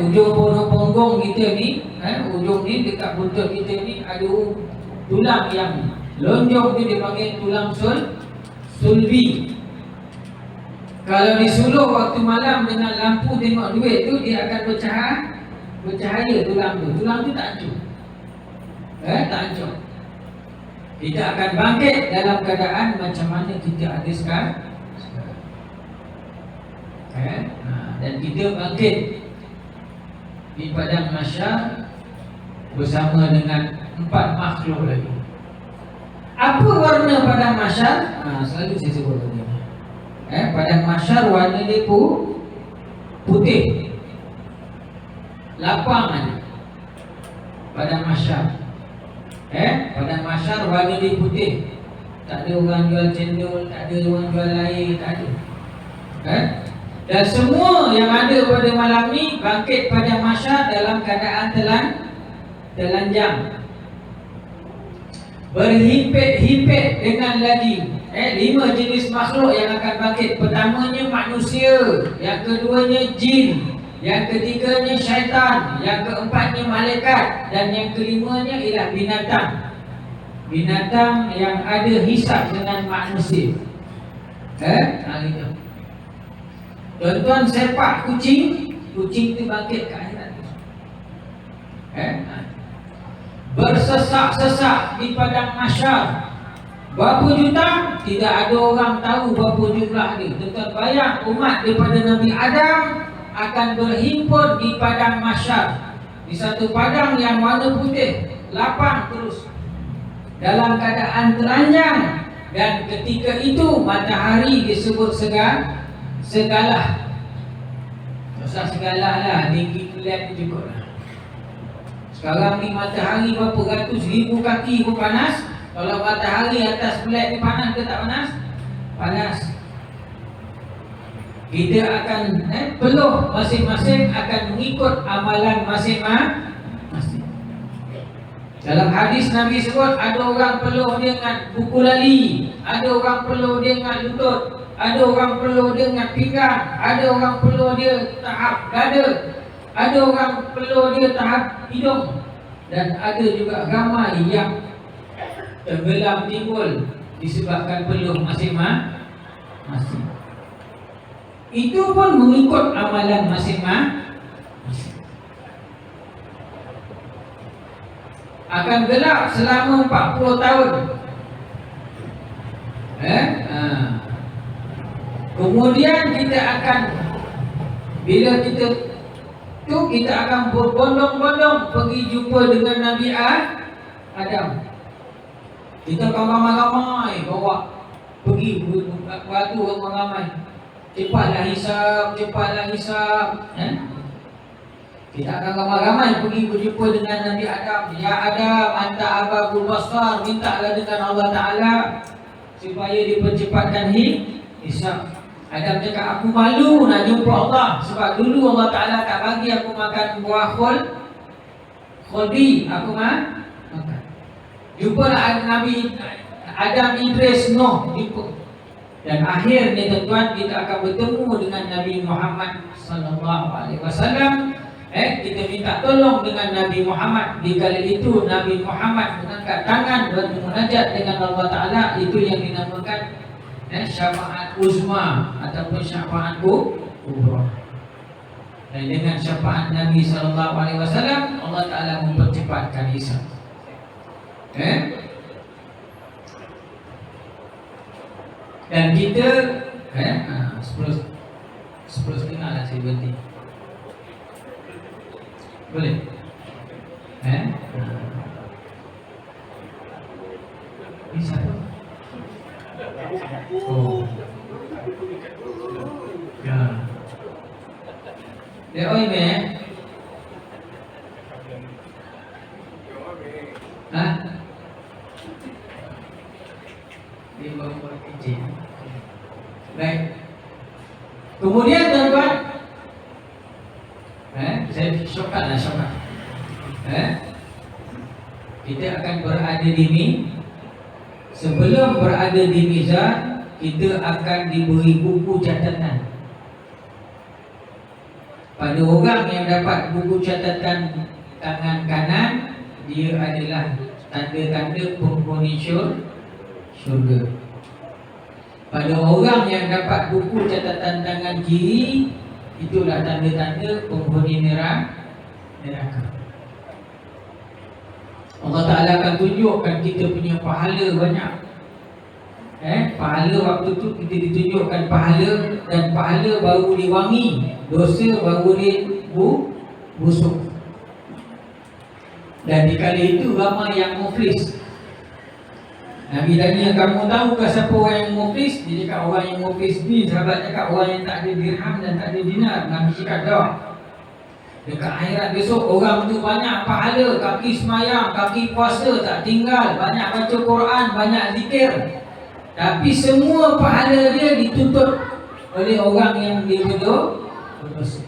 Ujung punggung kita ni, ujung ni dekat buntut kita ni ada tulang yang lonjong tu, dia panggil tulang sulbi. Kalau disuluh waktu malam dengan lampu tengok duit tu, dia akan bercahaya tulang tu. Tulang tu tak hancur. Tak hancur. Kita akan bangkit dalam keadaan macam mana kita ada sekarang. Dan kita bangkit di padang mahsyar bersama dengan 4 makhluk lagi. Apa warna padang mahsyar? Selalu saya sebut tadi. Padang mahsyar warna dia putih. Lapang aja. Padang mahsyar. Padang mahsyar warna dia putih. Tak ada orang jual cendol, tak ada orang jual air, tak ada. Dan semua yang ada pada malam ni bangkit pada mahsyar dalam keadaan telanjang, berhimpit-himpit dengan lagi 5 jenis makhluk yang akan bangkit. Pertamanya manusia, yang keduanya jin, yang ketiganya syaitan, yang keempatnya malaikat, dan yang kelimanya ialah binatang. Binatang yang ada hisab dengan manusia. Gitu. Tuan-tuan sepak kucing tu bangkit ke akhirat. Bersesak-sesak di padang mahsyar. Berapa juta? Tidak ada orang tahu berapa jumlah dia. Tuan-tuan bayang, umat daripada Nabi Adam akan berhimpun di padang mahsyar, di satu padang yang warna putih, lapang terus, dalam keadaan telanjang. Dan ketika itu matahari disebut segalah. Usah segalah lah, tinggi kelihatan cukup lah. Sekarang ni matahari berapa ratus ribu kaki pun panas. Kalau matahari atas flat ni panas ke tak panas? Panas. Kita akan peluh masing-masing akan mengikut amalan masing-masing. Dalam hadis Nabi sebut ada orang peluh dia dengan buku lali, ada orang peluh dia dengan lutut, ada orang peluh dia dengan pinggang, ada orang peluh dia tahap dada, ada orang peluh dia tahap hidung, dan ada juga ramai yang tenggelam timbul disebabkan peluh masing-masing. Itu pun mengikut amalan masing-masing. Akan gelap selama 40 tahun. Kemudian kita akan, bila kita akan berbondong-bondong pergi jumpa dengan Nabi Adam. Kita akan ramai-ramai bawa pergi waktu ramai-ramai. Cepatlah hisab. Kita akan ramai-ramai pergi berjumpa dengan Nabi Adam. Ya Adam, anta ababul basar, mintalah dengan Allah Ta'ala supaya dipercepatkan hisab. Adam cakap, aku malu nak jumpa Allah, sebab dulu Allah Ta'ala tak bagi aku makan buah khuldi, aku makan. Jumpalah Nabi Adam, Idris, Nuh, jumpa. Dan akhirnya tuan-tuan, kita akan bertemu dengan Nabi Muhammad sallallahu alaihi wasallam. Kita minta tolong dengan Nabi Muhammad. Di kali itu Nabi Muhammad mengangkat tangan bermunajat dengan Allah Ta'ala. Itu yang dinamakan syafaat uzma ataupun syafaat kubra. Dan dengan syafaat Nabi sallallahu alaihi wasallam, Allah Ta'ala mempercepatkan hisab. Dan kita 10.30 lah saya berhenti. Boleh? Ini siapa? Oh. Ya. Dia oi Dia bawa izin. Baik. Kemudian tuan-tuan, saya shortcut. Kita akan berada di ni. Sebelum berada di mizan, kita akan diberi buku catatan. Pada orang yang dapat buku catatan tangan kanan, dia adalah tanda-tanda penghuni syurga. Pada orang yang dapat buku catatan tangan kiri, itulah tanda-tanda penghuni neraka. Allah Ta'ala akan tunjukkan kita punya pahala banyak. Pahala waktu tu kita ditunjukkan pahala, dan pahala baru diwangi, dosa baru busuk. Dan di kali itu ramai yang muflis. Nabi tanya, kamu tahukah siapa orang yang muflis? Dia cakap orang yang muflis ni, sahabat cakap orang yang tak ada dirham dan tak ada dinar. Nabi cakap dah, dekat akhirat besok orang tu banyak pahala, kaki semayang, kaki puasa tak tinggal, banyak baca Quran, banyak zikir, tapi semua pahala dia dituntut oleh orang yang dia berdosa.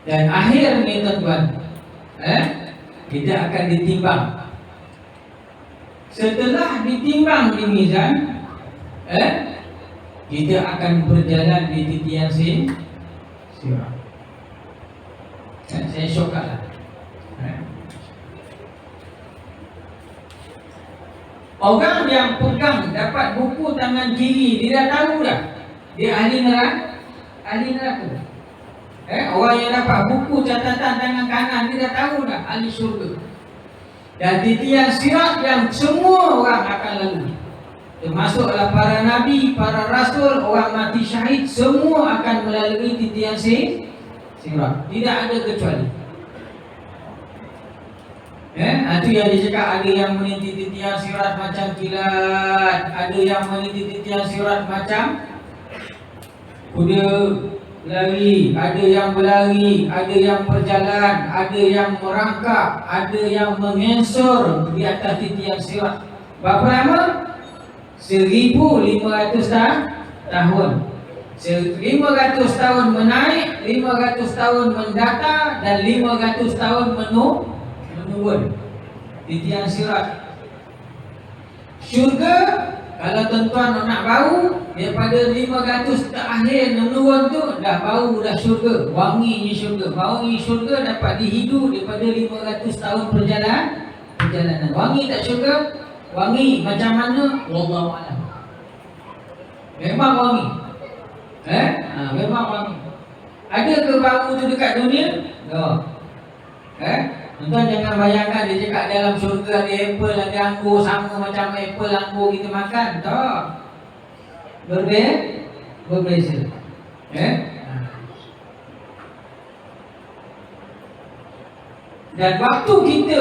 Dan akhirnya tuan-tuan, kita akan ditimbang. Setelah ditimbang di mizan, kita akan berjalan di titian sirat. Saya syoklah. Orang yang pegang dapat buku tangan kiri, dia dah tahu dah dia ahli neraka. Orang yang dapat buku catatan tangan kanan, dia dah tahu dah ahli syurga. Dan titian sirat yang semua orang akan lalui, termasuklah para nabi, para rasul, orang mati syahid, semua akan melalui titian sirat. Tidak ada kecuali. Itu yang dicakap, ada yang meniti titian sirat macam kilat, ada yang meniti titian sirat macam kuda lari, ada yang berlari, ada yang berjalan, ada yang merangkak, ada yang mengensor di atas titian sirat. Berapa lama? 1500 tahun. 500 tahun menaik, 500 tahun mendata, dan 500 tahun menurun. Titian sirat. Syurga, kalau tuan-tuan nak bau, daripada 500 terakhir menurun tu, dah bau dah syurga, wanginya syurga. Wangi syurga dapat dihidu daripada 500 tahun perjalanan. Wangi tak syurga? Wangi macam mana? Wallahu a'lam. Memang wangi. Memang wangi. Ada ke bau tu dekat dunia? Tak. Tuan-tuan jangan bayangkan dia cakap dalam syurga ada apple, ada anggur, sama macam apple, anggur kita makan. Tak. Berbeza. Dan waktu kita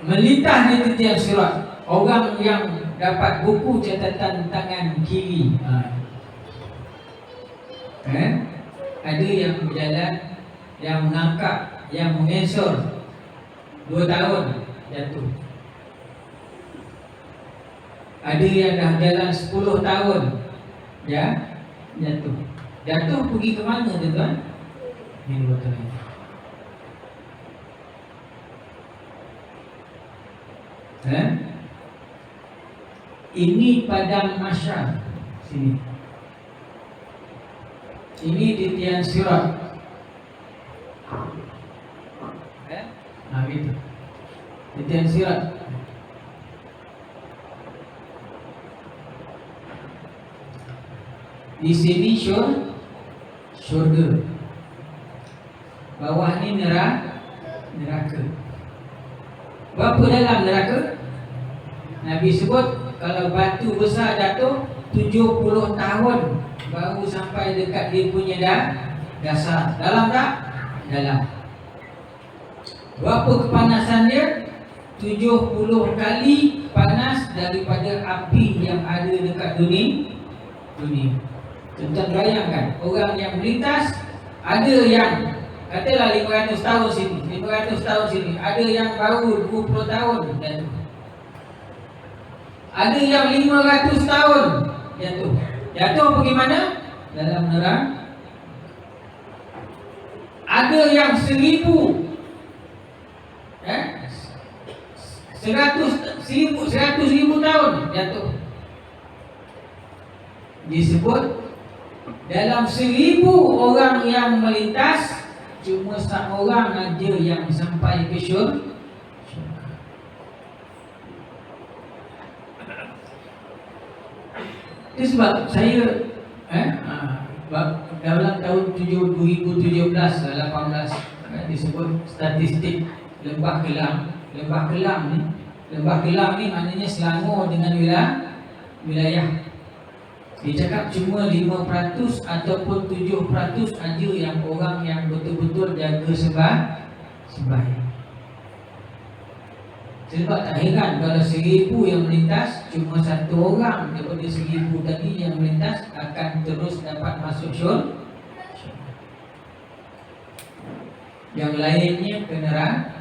melintas di titian sirat, orang yang dapat buku catatan tangan kiri, ada yang berjalan, yang mengangkat, yang mengesor, 2 tahun jatuh. Ada yang dah jalan 10 tahun jatuh. Jatuh pergi ke mana tuan-tuan? Ini betul. Ini padang mahsyar. Sini. Ini titian sirat. Gitu. Titian sirat. Di sini syurga. Bawah ni neraka. Berapa dalam neraka? Nabi sebut kalau batu besar jatuh 70 tahun baru sampai dekat dia punya dasar. Dalam tak? Dalam. Berapa kepanasan dia? 70 kali panas daripada api yang ada dekat dunia. Tuan-tuan bayangkan, orang yang melintas, ada yang katalah 500 tahun sini, 500 tahun sini, ada yang baru 20 tahun dan ada yang 500 tahun jatuh. Jatuh pergi mana? Dalam neraka. Ada yang 1000 100,000 tahun jatuh. Disebut dalam 1000 orang yang melintas, cuma seorang aja yang sampai ke syurga. Itu sebab saya dalam tahun 2017 18 disebut statistik Lembah Kelang. Lembah Kelang ni maknanya Selangor dengan wilayah. Dia cakap cuma 5% ataupun 7% aja yang orang yang betul-betul jaga sembahyang. Sebab tak heran kalau 1000 yang melintas, cuma satu orang daripada 1000 tadi yang melintas akan terus dapat masuk syurga. Yang lainnya ke neraka.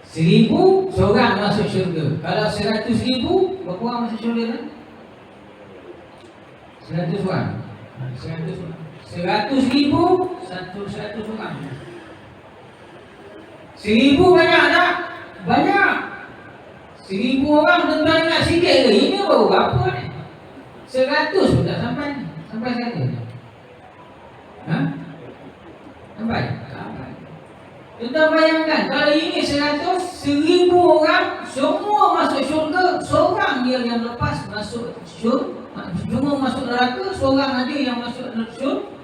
1000 seorang masuk syurga. Kalau 100,000 berapa orang masuk syurga kan? 100 orang. 100,000 100 orang. 1000 banyak tak? Banyak. 1000 orang tuan-tuan ingat sikit ke? Ini baru berapa ni? 100 pun tak sampai ni. Sampai 100. Ha? Sampai? Sampai. Tuan-tuan bayangkan kalau ini 100, 1000 orang semua masuk syurga, seorang dia yang lepas masuk syurga, semua masuk neraka, seorang aja yang masuk syurga.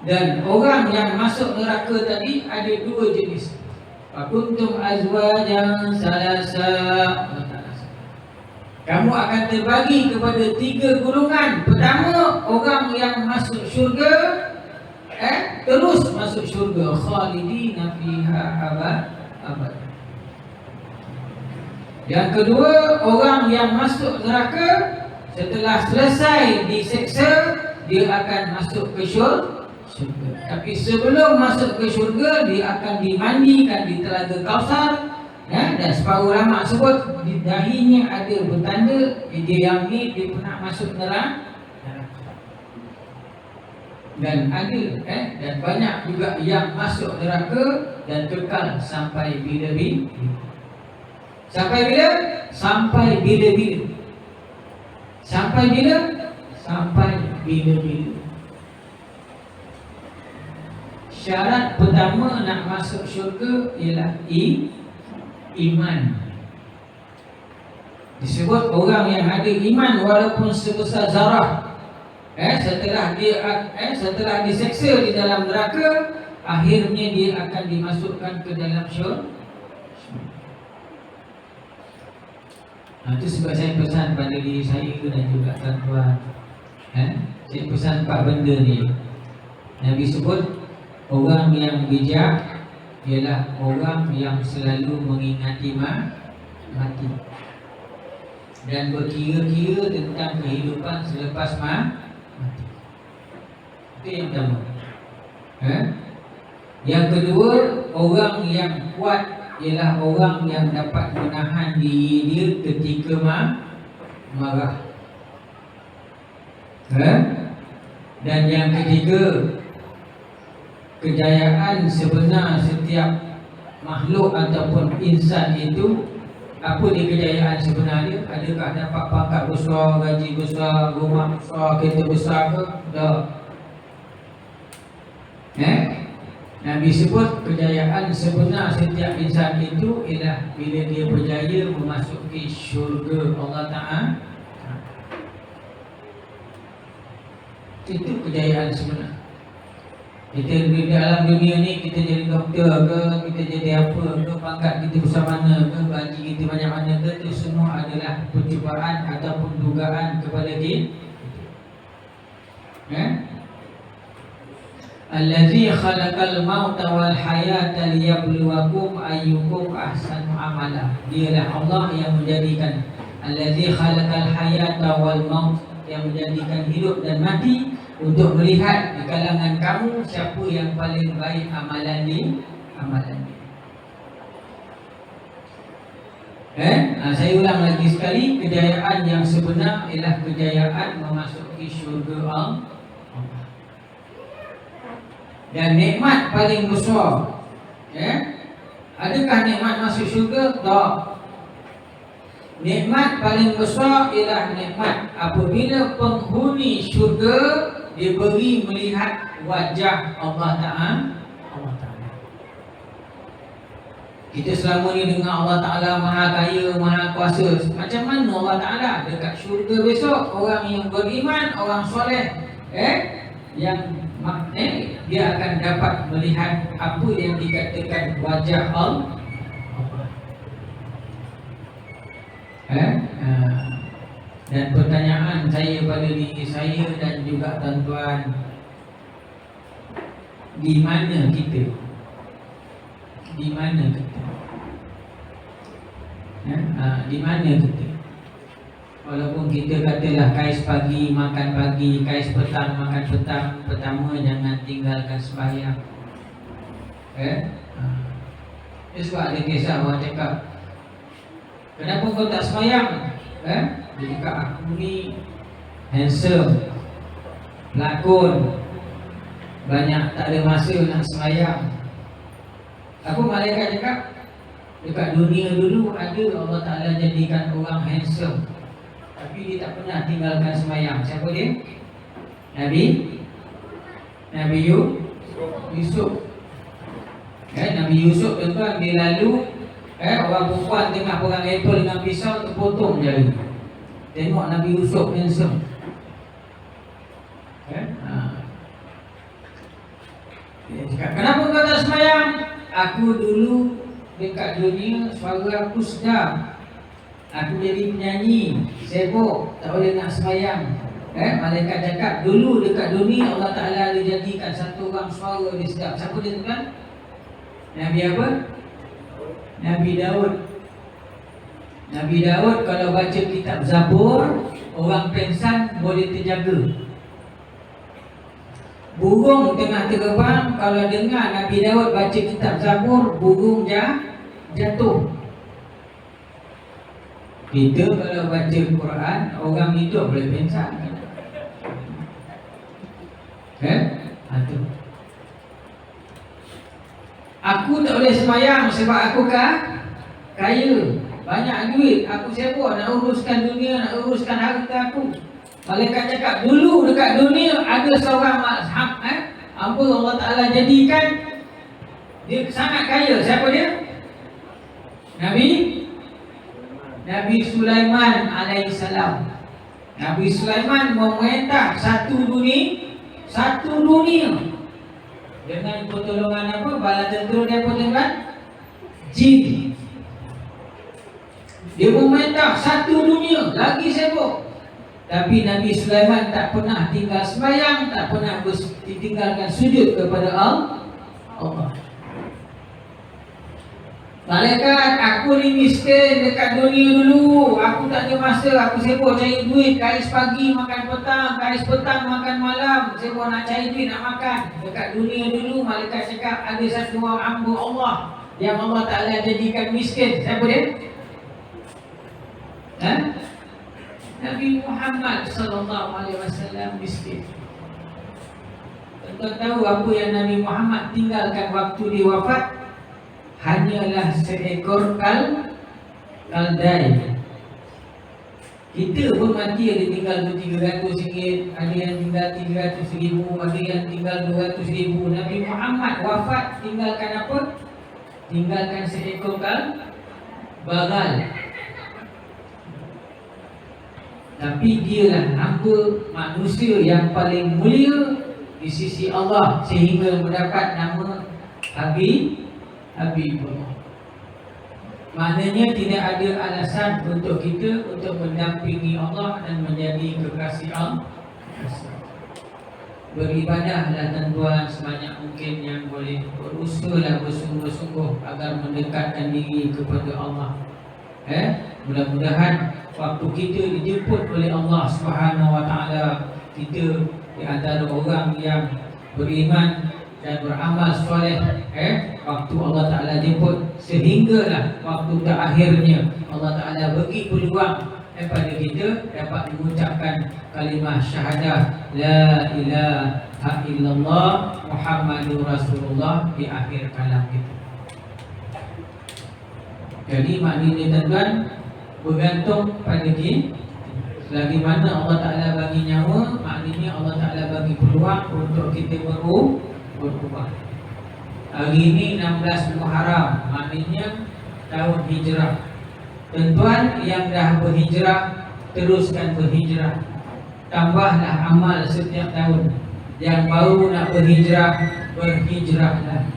Dan orang yang masuk neraka tadi ada 2 jenis. Fakuntum azwajan salasa. Kamu akan terbagi kepada 3 golongan. Pertama, orang yang masuk syurga, terus masuk syurga, khalidina fiha abad. Yang kedua, orang yang masuk neraka, setelah selesai diseksa, dia akan masuk ke syurga. Tapi sebelum masuk ke syurga, dia akan dimandikan di telaga Kausar, dan separuh ulama sebut di dahinya ada bertanda dia yang ni dia pernah masuk neraka. Dan ada dan banyak juga yang masuk neraka dan kekal sampai bila-bila. Sampai bila? Sampai bila-bila. Sampai bila? Sampai bila-bila. Syarat pertama nak masuk syurga ialah iman. Disebut orang yang ada iman walaupun sebesar zarah, setelah diseksa di dalam neraka, akhirnya dia akan dimasukkan ke dalam syurga. Itu sebab saya pesan pada diri saya dan juga tuan-tuan, saya pesan 4 benda ni. Nabi sebut orang yang bijak ialah orang yang selalu mengingati mati dan berkira-kira tentang kehidupan selepas mati. Itu yang pertama. Yang kedua, orang yang kuat ialah orang yang dapat menahan diri dia ketika marah. Dan yang ketiga, kejayaan sebenar setiap makhluk ataupun insan itu, apa dia kejayaan sebenar dia? Adakah dapat pangkat besar, gaji besar, rumah besar, kereta besar ke? Tak. Nabi sebut kejayaan sebenar setiap insan itu ialah bila dia berjaya memasuki syurga Allah Ta'ala. Itu kejayaan sebenar. Kita di dalam dunia ni, kita jadi doktor ke, kita jadi apa ke, pangkat kita besar mana ke, gaji kita banyak mana ke, itu semua adalah percubaan ataupun dugaan kepada kita. Allazi khalaqal mauta wal hayata liyabluwakum ayyukum ahsanu amala. Dialah Allah yang menjadikan, allazi khalaqal hayata wal maut, yang menjadikan hidup dan mati untuk melihat di kalangan kamu siapa yang paling baik amalan dia. Saya ulang lagi sekali, kejayaan yang sebenar ialah kejayaan memasuki syurga Allah. Dan nikmat paling besar, adakah nikmat masuk syurga? Tak. Nikmat paling besar ialah nikmat apabila penghuni syurga diberi melihat wajah Allah Ta'ala. Kita selama ni dengar Allah Ta'ala Maha Kaya, Maha Kuasa. Macam mana Allah Ta'ala dekat syurga besok? Orang yang beriman, orang soleh, yang dia akan dapat melihat apa yang dikatakan wajah Allah. Dan pertanyaan saya pada diri saya dan juga tuan-tuan, di mana kita? Di mana kita? Di mana kita? Walaupun kita katalah kais pagi makan pagi, kais petang makan petang, pertama jangan tinggalkan sembahyang. Sebab ada kisah orang cakap, kenapa kau tak sembahyang? Dia cakap, aku ni handsome, pelakon, banyak tak ada masa nak sembahyang. Apa malaikat cakap? Dekat dunia dulu ada Allah Ta'ala jadikan orang handsome, tapi dia tak pernah tinggalkan sembahyang. Siapa dia? Nabi Yusuf. Nabi Yusuf tuan-tuan, dia lalu orang perempuan tengah perang apple dengan pisau, terpotong jari. Tengok Nabi Yusuf handsome. Dia cakap, kenapa kau tak sembahyang? Aku dulu dekat dunia suara aku sedap, aku jadi penyanyi, sibuk, tak boleh nak sembahyang. Malaikat cakap, dulu dekat dunia Allah Ta'ala ada jadikan satu orang suara dia sedap. Siapa dia tuan? Nabi apa? Nabi Daud. Nabi Daud kalau baca kitab Zabur, orang pengsan boleh terjaga. Burung tengah terbang, kalau dengar Nabi Daud baca kitab Zabur, burung jatuh. Kita kalau baca Quran, orang hidup boleh pengsan. Aku tak boleh sembahyang sebab aku kaya, banyak duit, aku sibuk nak uruskan dunia, nak uruskan harta aku. Malaikat cakap, dulu dekat dunia ada seorang apa Allah Ta'ala jadikan dia sangat kaya. Siapa dia? Nabi Sulaiman alaihissalam. Nabi Sulaiman memerintah satu dunia dengan pertolongan apa? Bala tentera dia apa? Jin. Dia memerintah satu dunia, lagi sibuk. Tapi Nabi Sulaiman tak pernah tinggal sembahyang, tak pernah ditinggalkan sujud kepada Allah. Malaikat, aku ni miskin dekat dunia dulu, aku tak ada masa, aku sibuk cari duit, kais pagi makan petang, kais petang makan malam, sibuk nak cari duit nak makan. Dekat dunia dulu malaikat cakap ada satu orang hamba Allah yang Allah Ta'ala jadikan miskin. Siapa dia? Nabi Muhammad sallallahu alaihi wasallam miskin. Tuan tahu apa yang Nabi Muhammad tinggalkan waktu dia wafat? Hanyalah seekor keldai. Kita pun mati ada tinggal RM300, ada yang tinggal 300,000, ada yang tinggal 200,000. Nabi Muhammad wafat tinggalkan apa? Tinggalkan seekor bagal. Tapi dialah hamba manusia yang paling mulia di sisi Allah, sehingga mendapat nama Habibullah. Maknanya tidak ada alasan untuk kita untuk mendampingi Allah dan menjadi kekasih Allah. Beribadahlah tuan-tuan sebanyak mungkin yang boleh, berusahalah bersungguh-sungguh agar mendekatkan diri kepada Allah. Mudah-mudahan waktu kita dijemput oleh Allah Subhanahu Wa Taala, kita di antara orang yang beriman dan beramal soleh. Waktu Allah Ta'ala jemput, sehinggalah waktu terakhirnya Allah Ta'ala bagi peluang pada kita dapat mengucapkan kalimah syahadah La ilaha illallah Muhammadur Rasulullah di akhir kalam kita. Jadi maknanya tuan-tuan, bergantung pada kita. Selagi mana Allah Ta'ala bagi nyawa, maknanya Allah Ta'ala bagi peluang untuk kita berubah. Hari ini 16 Muharram, maknanya tahun hijrah. Tuan-tuan yang dah berhijrah, teruskan berhijrah. Tambahlah amal setiap tahun. Yang baru nak berhijrah, berhijrahlah.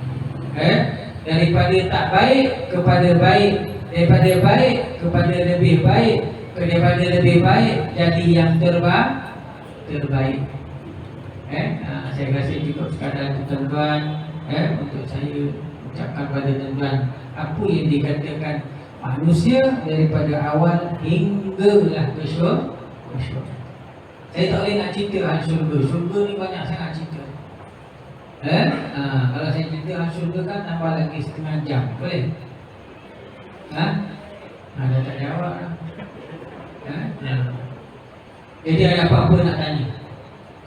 Daripada tak baik kepada baik, daripada baik kepada lebih baik, daripada lebih baik jadi yang terbaik. Saya rasa cukup sekadar tuan-tuan untuk saya ucapkan pada tuan-tuan apa yang dikatakan manusia daripada awal hinggalah ke syurga. Saya tak boleh nak cerita hal syurga. Syurga ni banyak sangat cerita. Kalau saya cerita hal syurga kan tambah lagi setengah jam. Boleh? Dah tak jawab dah. Jadi ada apa-apa nak tanya?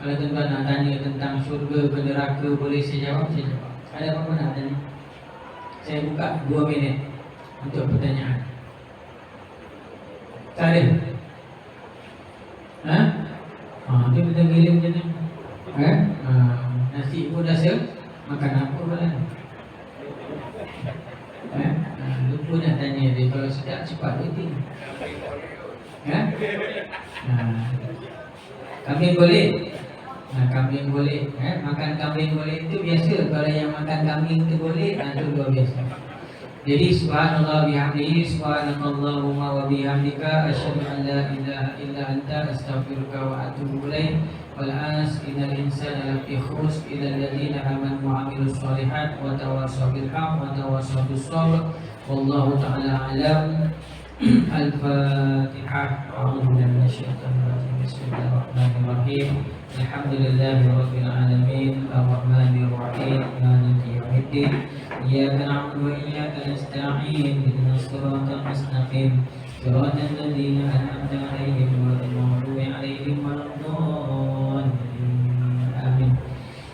Kalau tuan-tuan nak tanya tentang syurga ke neraka, boleh saya jawab, saya jawab. Ada apa-apa nak tanya? Saya buka 2 minit untuk pertanyaan. Tak ada? Dia betul gila macam ni. Nasi pun dah siap, makan apa pun kan? Lupa nak tanya dia, kalau sedap cepat berhenti. Kambing boleh? Kambing boleh. Makan kambing boleh, itu biasa. Kalau yang makan kambing itu boleh, itu luar biasa. Jadi subhanallah bihamdihi, subhanakallahumma wa bihamdika, asyhadu an la ilaha illa anta, astaghfiruka wa atubu ilaik. Wal as innal insana lafi khusr illa alladziina amanu wa 'amilus shalihat wa tawassaw bil haqq wa tawassaw bis sabr. Wallahu ta'ala a'lam. Al-Fatihah. A'udzu billahi minasyaitonir rajim. Bismillahirrahmanirrahim. Alhamdulillahi rabbil alamin, arrahmanir rahim, maliki yaumiddin. Iyyaka na'budu wa iyyaka nasta'in. Ihdinas siratal mustaqim. Siratal ladzina an'amta 'alaihim ghairil maghdubi 'alaihim waladdallin. Amin.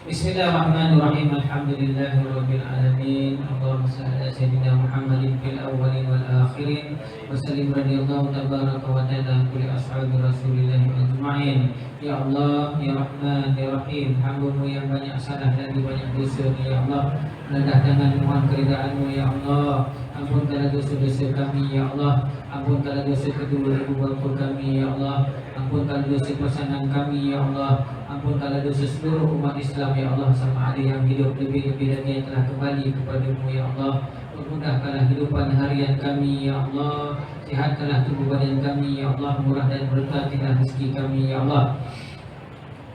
Bismillahirrahmanirrahim. Alhamdulillahi rabbil alamin. Allahumma shalli ala sayyidina Muhammadin fil awwalin wal akhirin. Wa sallim radhiyallahu tabaraka wa ta'ala an kulli ashabi Rasulillah ajma'in. Ya Allah, Ya Rahman, Ya Rahim, hamba-Mu yang banyak salah dan banyak dosa ni, Ya Allah. Rendah tangan mohon keridaan-Mu, Ya Allah. Ampunkanlah dosa-dosa kami, Ya Allah. Ampunkanlah dosa kedua ibu bapa kami, Ya Allah. Ampunkanlah dosa pasangan kami, Ya Allah. Ampunkanlah dosa seluruh umat Islam, Ya Allah. Sama ada yang hidup, lebih-lebih lagi yang telah kembali kepada-Mu, Ya Allah. Mudahkanlah hidupan harian kami, Ya Allah. Sihatkanlah tubuh badan kami, Ya Allah. Murah dan berkatilah rezeki kami, Ya Allah.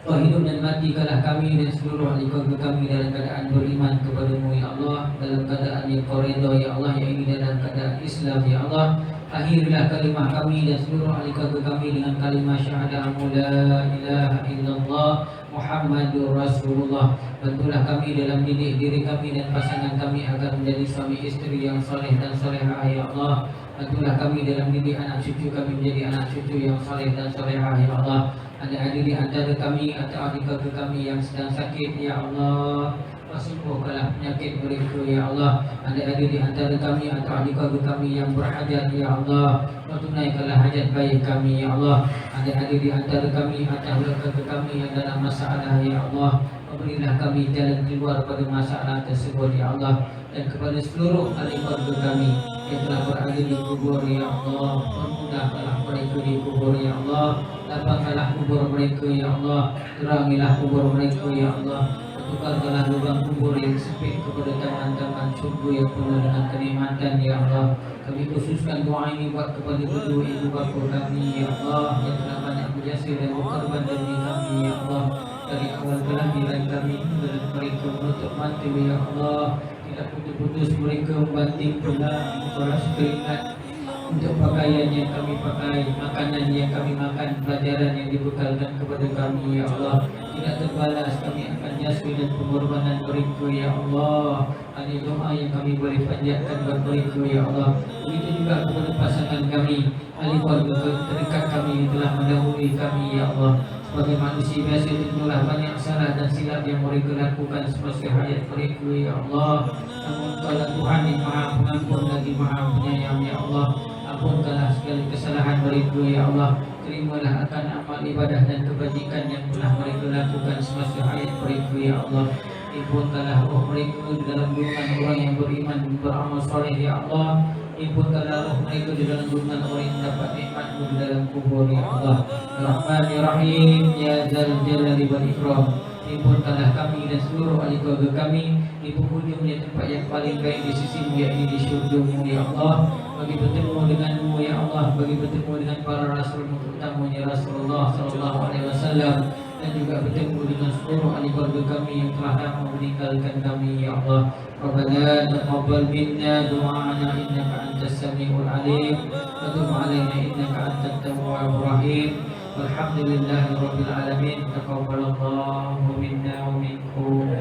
Oh, hidup dan matikanlah kami dan seluruh ahli keluarga kami dalam keadaan beriman kepada-Mu, Ya Allah. Dalam keadaan yang Kau redha, Ya Allah. Yang ini dalam keadaan Islam, Ya Allah. Akhirlah kalimah kami dan seluruh ahli keluarga kami dengan kalimah syahadah la ilaha illallah Muhammadur Rasulullah. Bantulah kami dalam didik diri kami dan pasangan kami agar menjadi suami isteri yang soleh dan solehah, Ya Allah. Bantulah kami dalam didik anak cucu kami menjadi anak cucu yang soleh dan solehah, Ya Allah. Ada di antara kami atau adik keluarga kami yang sedang sakit, Ya Allah. Sembuhkanlah penyakit mereka, Ya Allah. Ada di antara kami atau adik keluarga kami yang berhajat, Ya Allah. Tunaikanlah hajat baik kami, Ya Allah. Ada di antara kami atau keluarga kami yang dalam masalah, Ya Allah. Berilah kami jalan keluar pada masalah tersebut, Ya Allah. Dan kepada seluruh ahli keluarga kami yang telah berada di kubur, Ya Allah, permudahkanlah mereka di kubur, Ya Allah. Lapangkanlah kubur mereka, Ya Allah. Terangilah kubur mereka, Ya Allah. Tukarkanlah lubang kubur yang sempit kepada taman-taman syurga yang penuh dengan kenikmatan, Ya Allah. Kami khususkan doa ini buat kepada kedua ibu bapa kami, Ya Allah, yang telah banyak berjasa dan berkorban demi kami, Ya Allah. Dari awal kelahiran kami hingga mereka menutup mata, Ya Allah. Tidak putus-putus mereka membanting pula membalas keringat untuk pakaian yang kami pakai, makanan yang kami makan, pelajaran yang dibekalkan kepada kami, Ya Allah. Tidak terbalas kami akan jasa dan pengorbanan mereka, Ya Allah. Ada doa yang kami boleh panjatkan buat mereka, Ya Allah. Begitu juga kepada pasangan kami, ahli keluarga terdekat kami yang telah mendahului kami, Ya Allah. Sebagai manusia biasa tentulah banyak salah dan silap yang mereka lakukan semasa hayat mereka, Ya Allah. Namun kalau Tuhan yang Maha Pengampun lagi Maha Penyayang, Ya Allah. Ampunkanlah segala kesalahan mereka, Ya Allah. Terimalah akan amal ibadah dan kebajikan yang telah mereka lakukan semasa hayat mereka, Ya Allah. Ibu telah mereka di dalam golongan orang yang beriman dan beramal soleh ya Allah. Ibu telah mereka di dalam golongan orang yang dapat nikmat-Mu di dalam kubur ya Allah. Ya Rahman ya Rahim ya Dzal Jalali wal Ikram. Ibu telah kami dan seluruh ahli keluarga kami di penghujungnya tempat yang paling baik di sisi-Mu, yakni di syurga-Mu ya Allah. Bagi bertemu dengan-Mu ya Allah, bagi bertemu dengan para Rasul-Mu, terutamanya Rasulullah sallallahu alaihi wasallam, dan juga bertemu dengan seluruh ahli keluarga kami yang telah lama meninggalkan kami ya Allah. Rabbana taqabbal minna du'ana innaka antas samiul alim wa tub 'alaina innaka antat tawwabur rahim. Walhamdulillahi rabbil alamin. Taqabbalallahu minna wa minkum.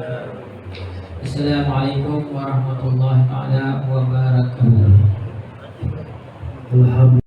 Assalamualaikum warahmatullahi wabarakatuh.